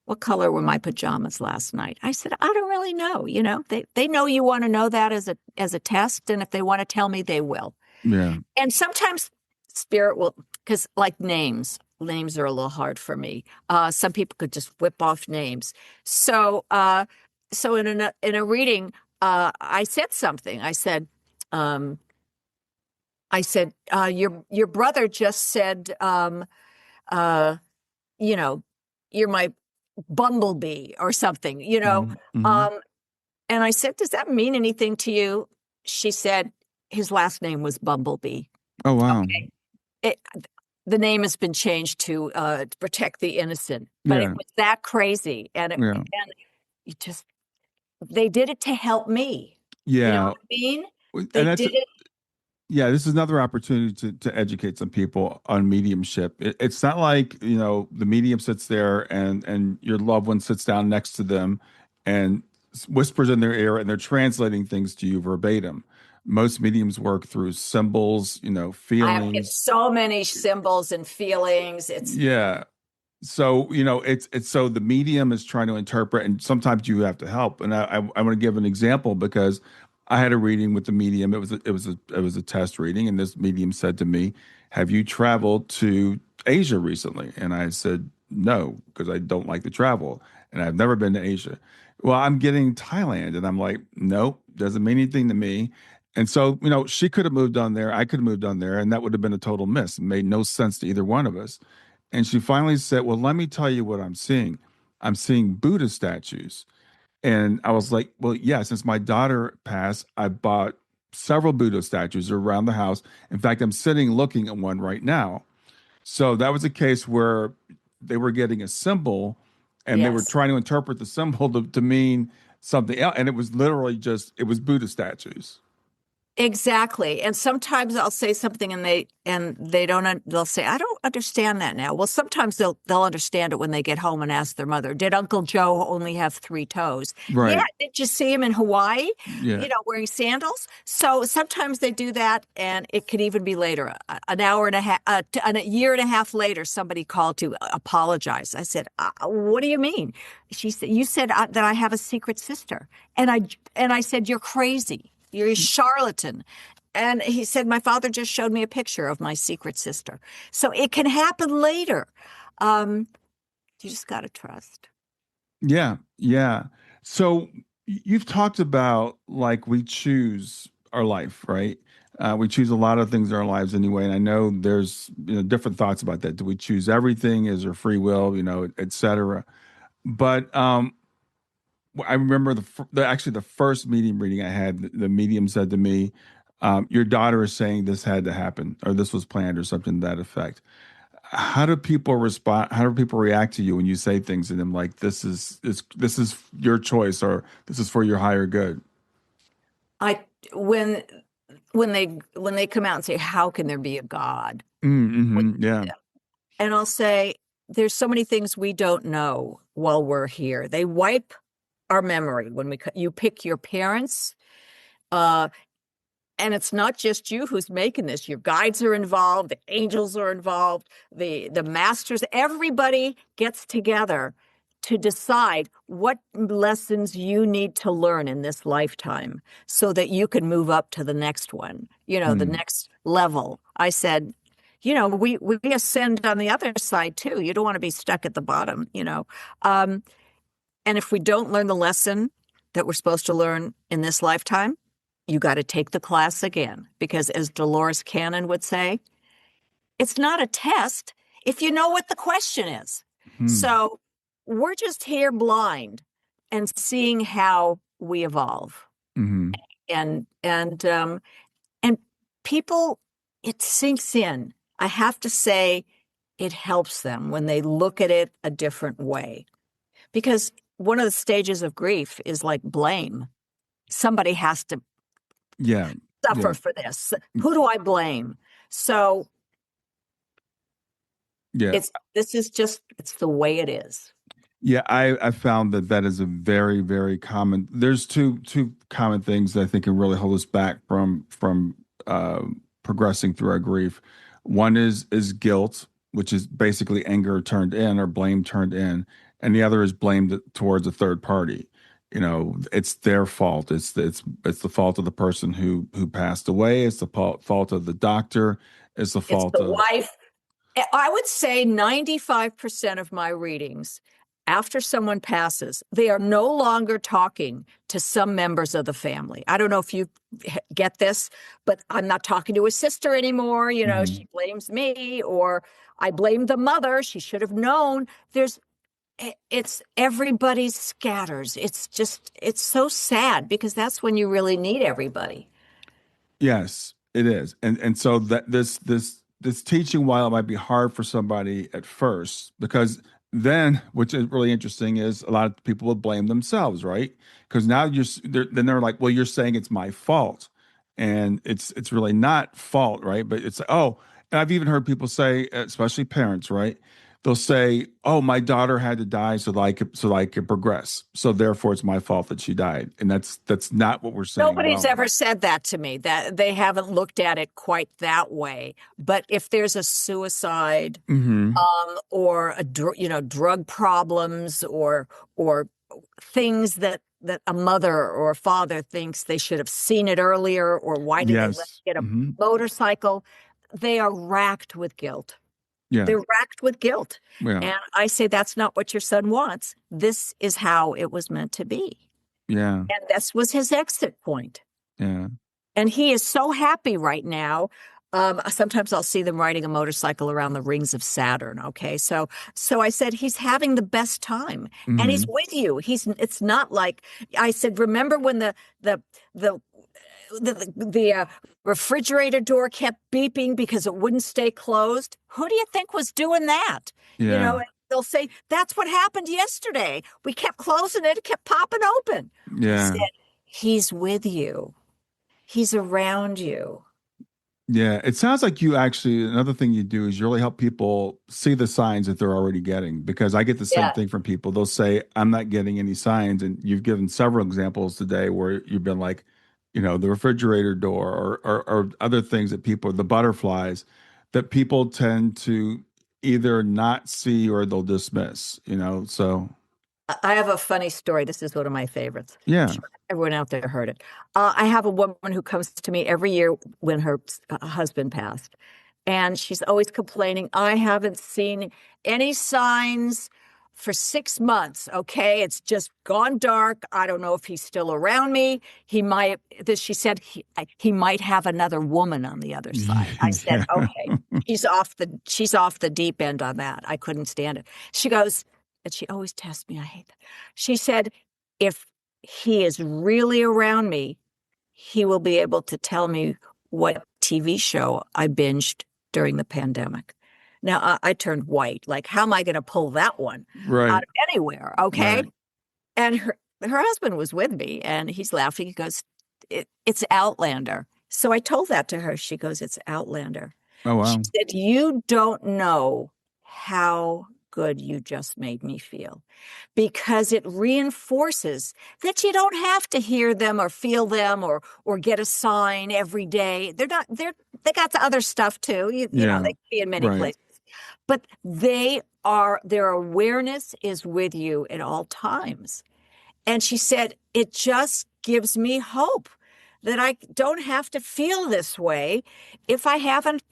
what color were my pajamas last night? I said, I don't really know. They know you want to know that as a test. And if they want to tell me, they will.
Yeah. And
sometimes Spirit will, because like names are a little hard for me. Some people could just whip off names. So in a reading, I said something. I said, your brother just said, you're my bumblebee or something, and I said, does that mean anything to you? She said his last name was Bumblebee.
Oh, wow.
Okay. The name has been changed to protect the innocent, but it was that crazy. And you just, they did it to help me.
Yeah.
You know what I mean? They did it.
Yeah, this is another opportunity to educate some people on mediumship. It's not like, the medium sits there and your loved one sits down next to them and whispers in their ear and they're translating things to you verbatim. Most mediums work through symbols, feelings.
I have so many symbols and feelings.
So, it's so the medium is trying to interpret, and sometimes you have to help. And I want to give an example, because I had a reading with the medium. It was a test reading, and this medium said to me, "Have you traveled to Asia recently?" And I said, "No, because I don't like to travel, and I've never been to Asia." Well, I'm getting Thailand, and I'm like, "Nope, doesn't mean anything to me." And so, she could have moved on there, I could have moved on there, and that would have been a total miss. It made no sense to either one of us. And she finally said, "Well, let me tell you what I'm seeing. I'm seeing Buddha statues." And I was like, well, yeah, since my daughter passed, I bought several Buddha statues around the house. In fact, I'm sitting looking at one right now. So that was a case where they were getting a symbol and they were trying to interpret the symbol to mean something else. And it was literally it was Buddha statues.
Exactly. And sometimes I'll say something and they'll say, I don't understand that now. Well, sometimes they'll understand it when they get home and ask their mother, did Uncle Joe only have 3 toes?
Right.
Yeah. Did you see him in Hawaii?
Yeah.
Wearing sandals? So sometimes they do that, and it could even be later, an hour and a half, a year and a half later, somebody called to apologize. I said, what do you mean? She said, you said that I have a secret sister. And I said, you're crazy. You're a charlatan. And he said, my father just showed me a picture of my secret sister. So it can happen later. You just got to trust.
Yeah. Yeah. So you've talked about, like, we choose our life, right? We choose a lot of things in our lives anyway. And I know there's, different thoughts about that. Do we choose everything? Is there free will, et cetera? But I remember actually the first medium reading I had, the medium said to me, your daughter is saying this had to happen, or this was planned, or something to that effect. how do people respond? How do people react to you when you say things to them like this is your choice or this is for your higher good?
I when when they come out and say, how can there be a God?
Yeah.
And I'll say, there's so many things we don't know while we're here. They wipe our memory when you pick your parents. Uh, and it's not just you who's making this. Your guides are involved, the angels are involved, the masters, everybody gets together to decide what lessons you need to learn in this lifetime so that you can move up to the next one, the
Mm,
next level. I said, we ascend on the other side too. You don't want to be stuck at the bottom. And if we don't learn the lesson that we're supposed to learn in this lifetime, you got to take the class again. Because as Dolores Cannon would say, it's not a test if you know what the question is.
mm,
So we're just here blind and seeing how we evolve.
mm,
And people, it sinks in. I have to say, it helps them when they look at it a different way. Because one of the stages of grief is like blame. Somebody has to
yeah.
suffer
Yeah.
for this. Who do I blame? So
Yeah.
it's the way it is.
Yeah, I found that that is a very, very common. There's two common things that I think can really hold us back from uh, progressing through our grief. One is guilt, which is basically anger turned in or blame turned in, and the other is blame towards a third party. It's their fault. It's the fault of the person who passed away. It's the fault of the doctor. It's the
It's
fault
the
of
wife. I would say 95% of my readings, after someone passes, they are no longer talking to some members of the family. I don't know if you get this, but I'm not talking to his sister anymore.
Mhm.
She blames me, or I blame the mother. She should have known. It's everybody scatters. It's so sad because that's when you really need everybody.
Yes, it is. And so that this teaching, while it might be hard for somebody at first, because then, which is really interesting, is a lot of people will blame themselves, right? Because now then they're like, well, you're saying it's my fault, and it's really not fault, right? But it's oh, and I've even heard people say, especially parents, right? They'll say, "Oh, my daughter had to die so that I could progress. So therefore, it's my fault that she died." And that's not what we're saying at
Nobody's
all.
ever said that to me, that they haven't looked at it quite that way. But if there's a suicide,
Hmm.
or drug problems, or things that a mother or a father thinks they should have seen it earlier, or why did they let
Yes.
me get a
Hmm.
motorcycle, they are racked with guilt.
Yeah.
They're racked with guilt.
Yeah.
And I say, that's not what your son wants. This is how it was meant to be.
Yeah.
And this was his exit point.
Yeah.
And he is so happy right now. Sometimes I'll see them riding a motorcycle around the rings of Saturn. Okay, so I said he's having the best time, and he's
Hmm.
with you. It's not like I said. Remember when the the the refrigerator door kept beeping because it wouldn't stay closed? Who do you think was doing that?
Yeah.
They'll say that's what happened yesterday. We kept closing it; it kept popping open. I
Yeah.
said he's with you. He's around you.
Yeah. It sounds like you actually, another thing you do is you really help people see the signs that they're already getting. Because I get the same
Yeah.
thing from people. They'll say, I'm not getting any signs. And you've given several examples today where you've been like, the refrigerator door or other things that people, the butterflies, that people tend to either not see or they'll dismiss. So
I have a funny story. This is one of my favorites.
yeah.
Sure, everyone out there heard it. I have a woman who comes to me every year when her husband passed, and she's always complaining, I haven't seen any signs for 6 months. Okay, it's just gone dark. I don't know if he's still around me. He might. She said he might have another woman on the other side. I said,
Yeah.
okay, she's off the deep end on that. I couldn't stand it. She goes, and she always tests me. I hate that. She said, if he is really around me, he will be able to tell me what TV show I binged during the pandemic. Now I turned white. Like, how am I going to pull that one out
Right.
of anywhere? Okay.
Right.
And her husband was with me, and he's laughing. He goes, it's Outlander. So I told that to her. She goes, it's Outlander.
Oh,
She
wow.
said, you don't know how good you just made me feel, because it reinforces that you don't have to hear them or feel them or get a sign every day. They got the other stuff too. You know,
Yeah.
they can be in many
Right.
places, but their awareness is with you at all times. And she said, it just gives me hope that I don't have to feel this way if I haven't,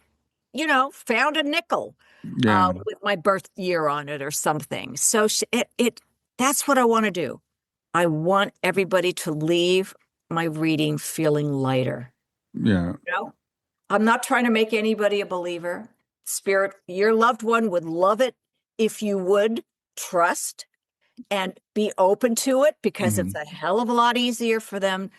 found a nickel
Yeah.
with my birth year on it or something. So that's what I want to do. I want everybody to leave my reading feeling lighter.
Yeah.
I'm not trying to make anybody a believer. Spirit, your loved one would love it if you would trust and be open to it, because
Hmm.
it's a hell of a lot easier for them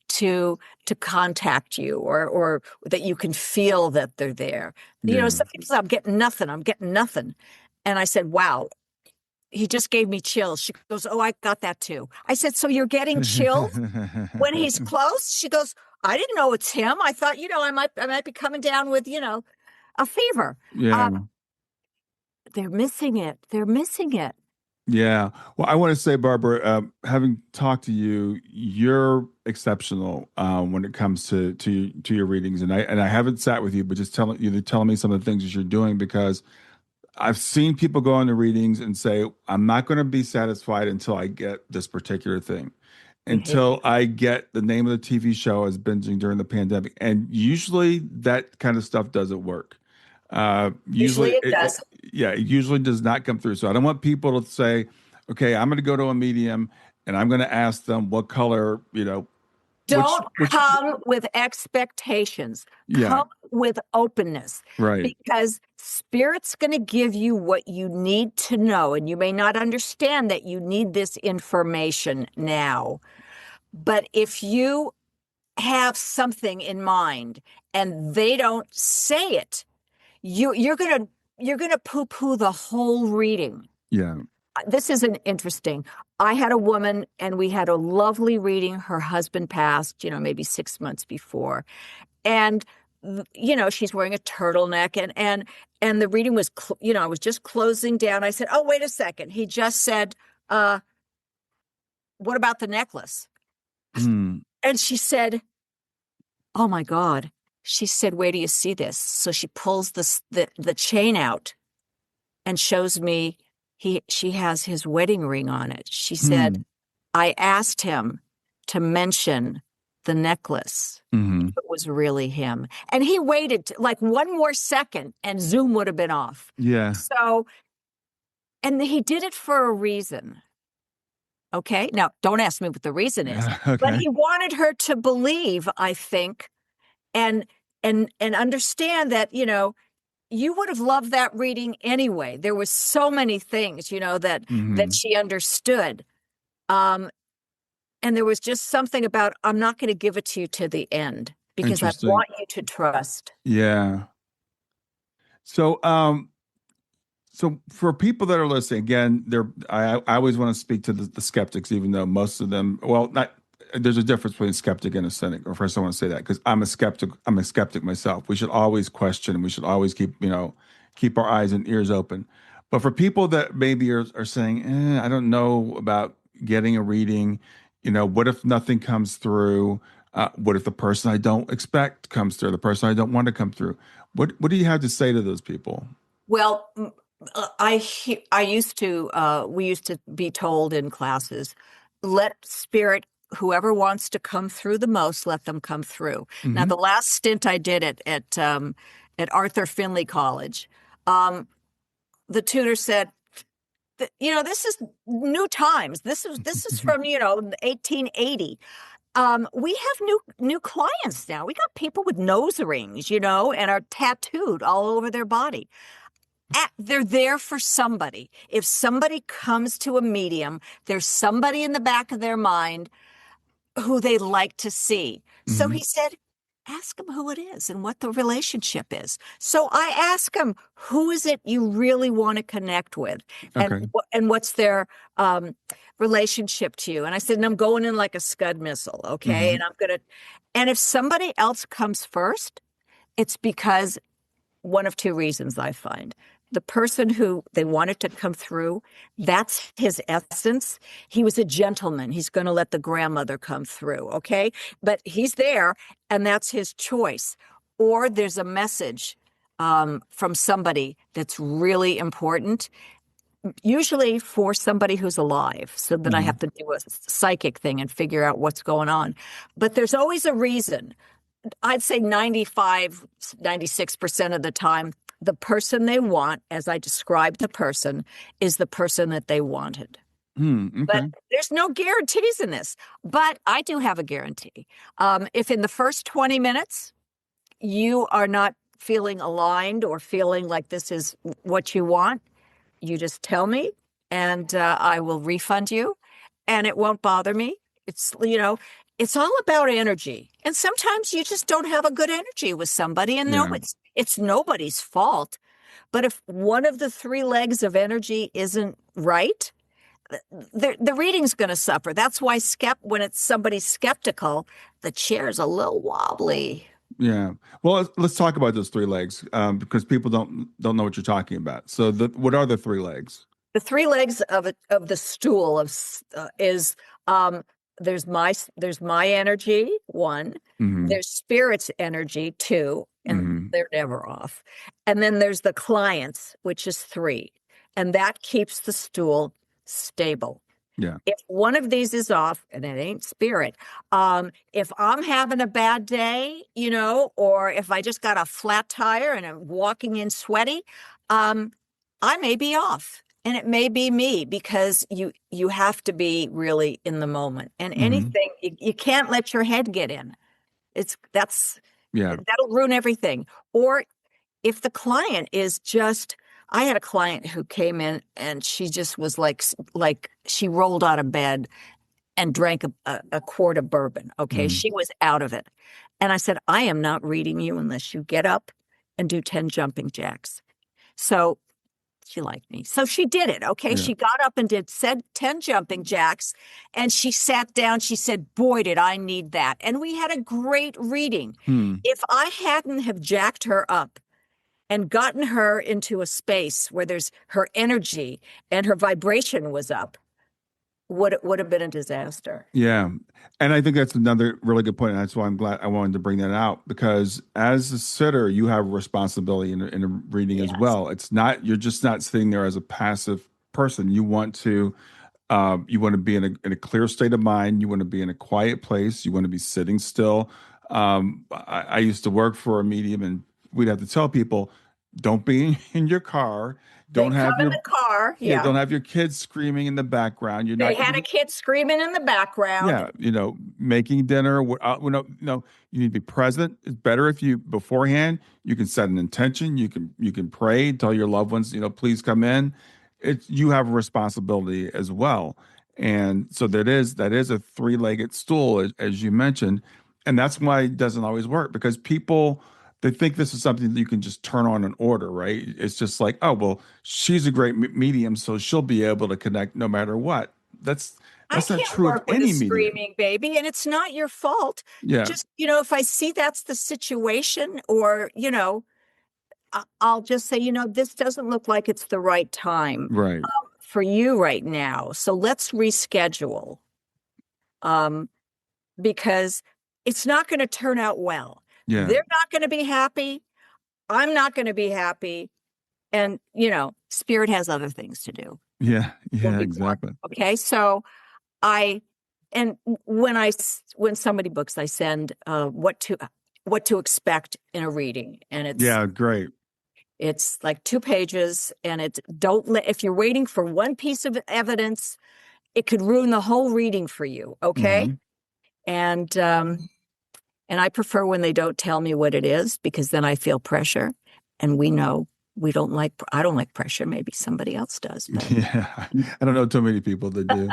to contact you, or that you can feel that they're there.
Yeah.
Some people say, I'm getting nothing. And I said, wow, he just gave me chills. She goes, oh, I got that too. I said, so you're getting chills when he's close? She goes, I didn't know it's him. I thought, I might be coming down with, a fever.
Yeah.
They're missing it. They're missing it.
Yeah. Well, I want to say, Barbara, having talked to you, you're exceptional when it comes to your readings, and I haven't sat with you, but just telling me some of the things that you're doing, because I've seen people go into readings and say, I'm not going to be satisfied until I get this particular thing,
Mhm.
until I get the name of the TV show I was binging during the pandemic. And usually that kind of stuff doesn't work.
Usually
Usually,
it does.
yeah, it usually does not come through. So I don't want people to say, okay, I'm going to go to a medium and I'm going to ask them what color,
Don't
which,
come with expectations.
yeah,
Come with openness,
right.
because spirit's going to give you what you need to know. And you may not understand that you need this information now. But if you have something in mind and they don't say it, you're gonna poo-poo the whole reading.
Yeah.
This isn't interesting. I had a woman and we had a lovely reading. Her husband passed, maybe 6 months before. And, she's wearing a turtleneck, and the reading was, I was just closing down. I said, oh, wait a second. He just said, uh, what about the necklace?
Mm.
And she said, oh my God. She said, where do you see this? So she pulls the chain out and shows me she has his wedding ring on it. She said,
Mm.
I asked him to mention the necklace
Hmm.
if it was really him. And he waited like one more second and Zoom would have been off.
Yeah.
So, and he did it for a reason. Okay. Now, don't ask me what the reason is, but
Okay.
he wanted her to believe, I think, and and understand that, you would have loved that reading anyway. There was so many things, that
Hmm.
she understood. Um, and there was just something about, I'm not going to give it to you to the end because I
Interesting.
want you to trust.
Yeah. So, so for people that are listening, again, I always want to speak to the skeptics, even though most of them, well, not there's a difference between a skeptic and a cynic. Or first, I want to say that because I'm a skeptic. I'm a skeptic myself. We should always question, and we should always keep our eyes and ears open. But for people that maybe are saying, I don't know about getting a reading, what if nothing comes through? What if the person I don't expect comes through? The person I don't want to come through? What do you have to say to those people?
Well, I used to, we used to be told in classes, let spirit, whoever wants to come through the most, let them come through. Now,
Hmm.
the last stint I did at Arthur Finley College, the tutor said, this is new times. This is from 1880. We have new clients now. We got people with nose rings, and are tattooed all over their body. They're there for somebody. If somebody comes to a medium, there's somebody in the back of their mind who they like to see. So
Hmm.
he said, ask them who it is and what the relationship is. So I ask them, who is it you really want to connect with?
Okay.
And what's their relationship to you? And I said, and I'm going in like a Scud missile, okay? And if somebody else comes first, it's because one of two reasons I find. The person who they wanted to come through, that's his essence. He was a gentleman. He's going to let the grandmother come through, okay? But he's there, and that's his choice. Or there's a message from somebody that's really important, usually for somebody who's alive, so that I have to do a psychic thing and figure out what's going on. But there's always a reason. I'd say 95, 96% of the time, the person they want, as I described the person, is the person that they wanted.
Okay.
But there's no guarantees in this. But I do have a guarantee. If in the first 20 minutes you are not feeling aligned or feeling like this is what you want, you just tell me, and I will refund you, and it won't bother me. It's, it's all about energy. And sometimes you just don't have a good energy with somebody, and it's nobody's fault. But if one of the three legs of energy isn't right, the reading's going to suffer. That's why when it's somebody skeptical, the chair's a little wobbly.
Yeah. Well, let's talk about those three legs because people don't know what you're talking about. So what are the three legs?
The three legs of the stool is there's my energy, one. There's spirit's energy, two, and they're never off. And then there's the client's, which is three, and that keeps the stool stable.
Yeah.
If one of these is off, and it ain't spirit, if I'm having a bad day, or if I just got a flat tire and I'm walking in sweaty, I may be off. And it may be me, because you have to be really in the moment. And anything, you can't let your head get in. That'll ruin everything. Or if the client is just, I had a client who came in and she just was like she rolled out of bed and drank a quart of bourbon. Okay. She was out of it. And I said, I am not reading you unless you get up and do 10 jumping jacks. So she liked me. So she did it. Okay. Yeah. She got up and said 10 jumping jacks, and she sat down. She said, boy, did I need that. And we had a great reading. If I hadn't have jacked her up and gotten her into a space where her energy and her vibration was up, would have been a disaster.
Yeah. And I think that's another really good point. And that's why I'm glad I wanted to bring that out, because as a sitter, you have a responsibility in a reading as well. You're just not sitting there as a passive person. You want to be in a clear state of mind. You want to be in a quiet place. You want to be sitting still. I used to work for a medium, and we'd have to tell people, don't be in your car. Don't have
in the car. Yeah.
Don't have your kids screaming in the background.
They had a kid screaming in the background.
Yeah. Making dinner. You need to be present. It's better if you beforehand, you can set an intention. You can pray, tell your loved ones, please come in. You have a responsibility as well. And so that is a three-legged stool, as you mentioned. And that's why it doesn't always work, because people, they think this is something that you can just turn on and order, right? It's just like, oh, well, she's a great medium, so she'll be able to connect no matter what. That's not true of any medium.
Screaming baby, and it's not your fault.
Yeah.
Just, if I see that's the situation, or, I'll just say, this doesn't look like it's the right time for you right now. So let's reschedule, because it's not going to turn out well.
Yeah.
They're not going to be happy. I'm not going to be happy. And, spirit has other things to do.
Yeah. Yeah, exactly.
Okay. So when somebody books, I send what to expect in a reading. And it's
great.
It's like 2 pages, and if you're waiting for one piece of evidence, it could ruin the whole reading for you. Okay. And I prefer when they don't tell me what it is, because then I feel pressure, and I don't like pressure. Maybe somebody else does. But.
Yeah. I don't know too many people that do.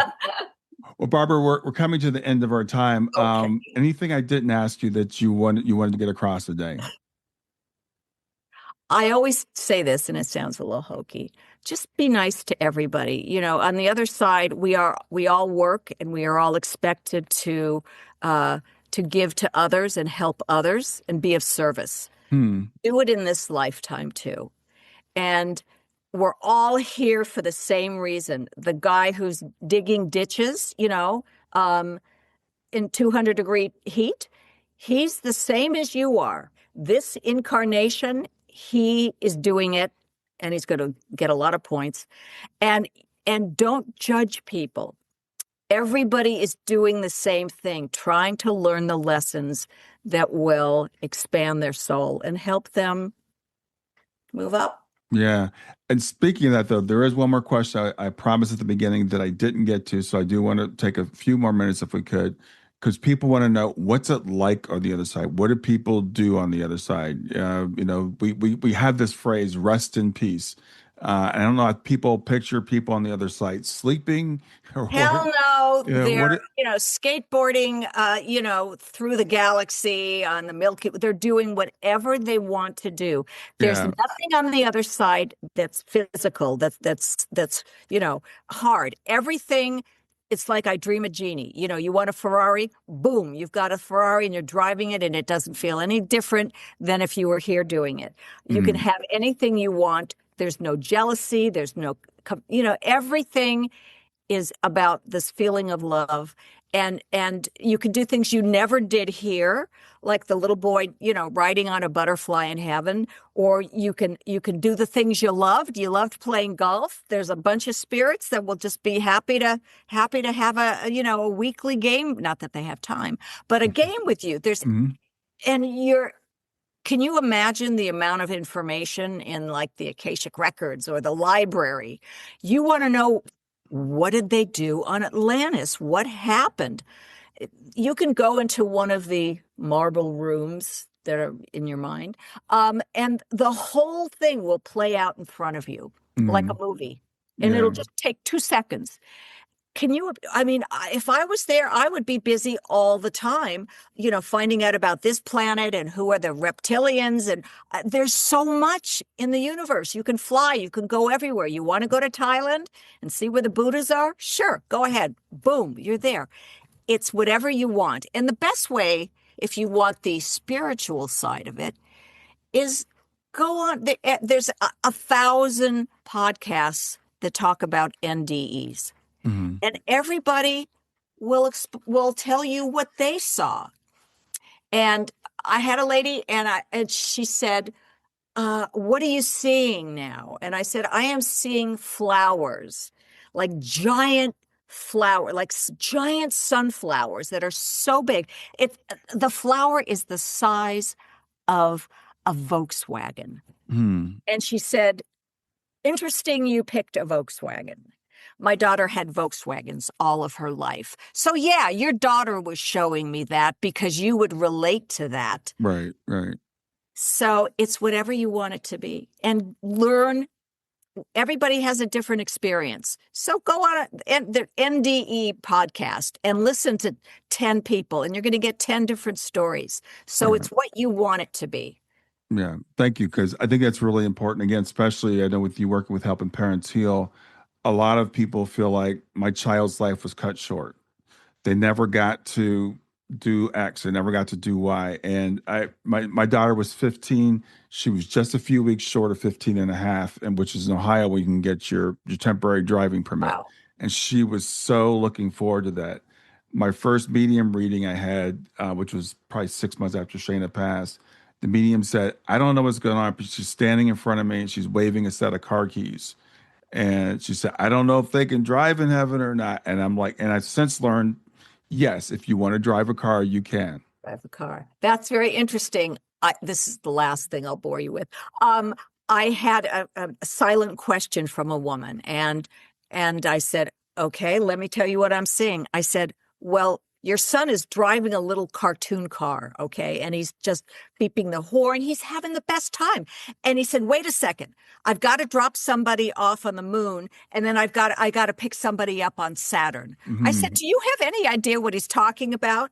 Well, Barbara, we're coming to the end of our time.
Okay.
Anything I didn't ask you that you wanted to get across today?
I always say this, and it sounds a little hokey. Just be nice to everybody. On the other side, we all work, and we are all expected to give to others and help others and be of service.
Hmm.
Do it in this lifetime too. And we're all here for the same reason. The guy who's digging ditches, in 200-degree heat, he's the same as you are. This incarnation, he is doing it, and he's going to get a lot of points. And don't judge people. Everybody is doing the same thing, trying to learn the lessons that will expand their soul and help them move up.
Yeah. And speaking of that, though, there is one more question I promised at the beginning that I didn't get to. So I do want to take a few more minutes if we could, because people want to know what's it like on the other side? What do people do on the other side? We have this phrase, rest in peace. And I don't know if people picture people on the other side sleeping or
Hell no,
what
they're, skateboarding, through the galaxy on the Milky Way. They're doing whatever they want to do. There's
yeah.
nothing on the other side that's physical, that's hard. Everything, it's like I dream a genie. You want a Ferrari, boom, you've got a Ferrari and you're driving it and it doesn't feel any different than if you were here doing it. You can have anything you want. There's no jealousy. There's no, everything is about this feeling of love. And you can do things you never did here, like the little boy, riding on a butterfly in heaven, or you can do the things you loved. You loved playing golf. There's a bunch of spirits that will just be happy to have a weekly game. Not that they have time, but a game with you. Can you imagine the amount of information in like the Akashic Records or the library? You want to know, what did they do on Atlantis? What happened? You can go into one of the marble rooms that are in your mind, and the whole thing will play out in front of you like a movie, and it'll just take 2 seconds. If I was there, I would be busy all the time, finding out about this planet and who are the reptilians. And there's so much in the universe. You can fly, you can go everywhere. You want to go to Thailand and see where the Buddhas are? Sure, go ahead. Boom, you're there. It's whatever you want. And the best way, if you want the spiritual side of it, is go on. There's 1,000 podcasts that talk about NDEs. And everybody will tell you what they saw. And I had a lady, and she said, "What are you seeing now?" And I said, "I am seeing flowers, like giant giant sunflowers that are so big. The flower is the size of a Volkswagen." And she said, "Interesting, you picked a Volkswagen. My daughter had Volkswagens all of her life. So yeah, your daughter was showing me that because you would relate to that."
Right, right.
So it's whatever you want it to be, and learn. Everybody has a different experience. So go on the NDE podcast and listen to 10 people, and you're going to get 10 different stories. So it's what you want it to be.
Yeah, thank you, because I think that's really important. Again, especially I know with you working with helping parents heal, a lot of people feel like my child's life was cut short. They never got to do X. They never got to do Y. And my daughter was 15. She was just a few weeks short of 15 and a half, and which is in Ohio where you can get your temporary driving permit.
Wow.
And she was so looking forward to that. My first medium reading I had, which was probably 6 months after Shayna passed, the medium said, "I don't know what's going on, but she's standing in front of me and she's waving a set of car keys." And she said, "I don't know if they can drive in heaven or not." And I'm like, and I've since learned, yes, if you want to drive a car, you can.
Drive a car. That's very interesting. This is the last thing I'll bore you with. I had a silent question from a woman, and I said, "Okay, let me tell you what I'm seeing." I said, "Well, your son is driving a little cartoon car, okay? And he's just beeping the horn. He's having the best time. And he said, wait a second, I've got to drop somebody off on the moon, and then I got to pick somebody up on Saturn. I said, do you have any idea what he's talking about?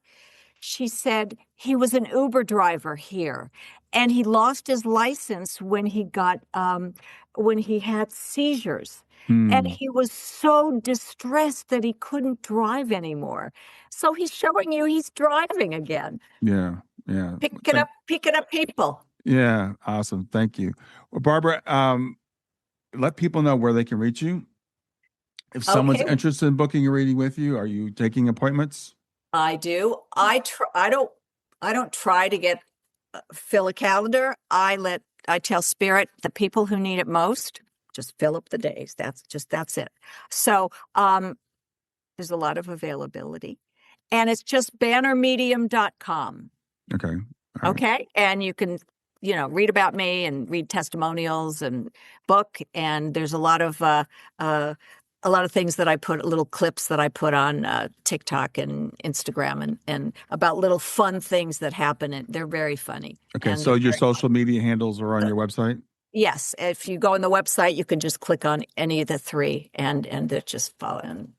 She said he was an Uber driver here, and he lost his license when he had seizures. And he was so distressed that he couldn't drive anymore. So he's showing you he's driving again.
Yeah.
Picking up people.
Yeah. Awesome. Thank you. Well, Barbara, let people know where they can reach you. If someone's interested in booking a reading with you, are you taking appointments?
I do. I don't try to fill a calendar. I tell Spirit, the people who need it most, just fill up the days. That's it. So there's a lot of availability. And it's just bannermedium.com.
Okay. All right.
Okay. And you can, read about me and read testimonials and book. And there's a lot of things that I put, little clips that I put on TikTok and Instagram and about little fun things that happen. And they're very funny.
Okay. So your social media handles are on your website?
Yes. If you go on the website, you can just click on any of the three and they're just following.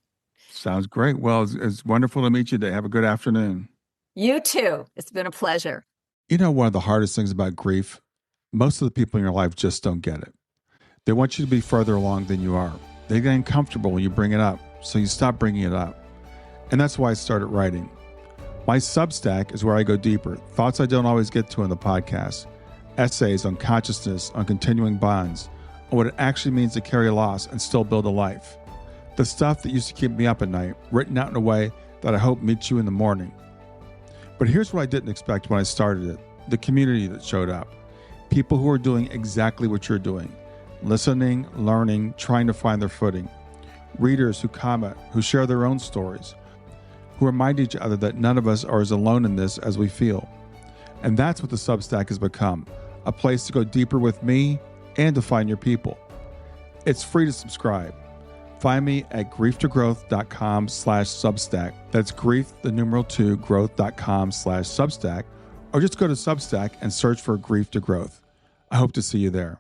Sounds great. Well, it's wonderful to meet you today. Have a good afternoon.
You too. It's been a pleasure.
One of the hardest things about grief, most of the people in your life just don't get it. They want you to be further along than you are. They get uncomfortable when you bring it up, so you stop bringing it up. And that's why I started writing. My Substack is where I go deeper, thoughts I don't always get to on the podcast, essays on consciousness, on continuing bonds, on what it actually means to carry a loss and still build a life. The stuff that used to keep me up at night, written out in a way that I hope meets you in the morning. But here's what I didn't expect when I started it, the community that showed up. People who are doing exactly what you're doing. Listening, learning, trying to find their footing. Readers who comment, who share their own stories, who remind each other that none of us are as alone in this as we feel. And that's what the Substack has become, a place to go deeper with me and to find your people. It's free to subscribe. Find me at grieftogrowth.com/Substack. That's growth.com/Substack. Or just go to Substack and search for Grief to Growth. I hope to see you there.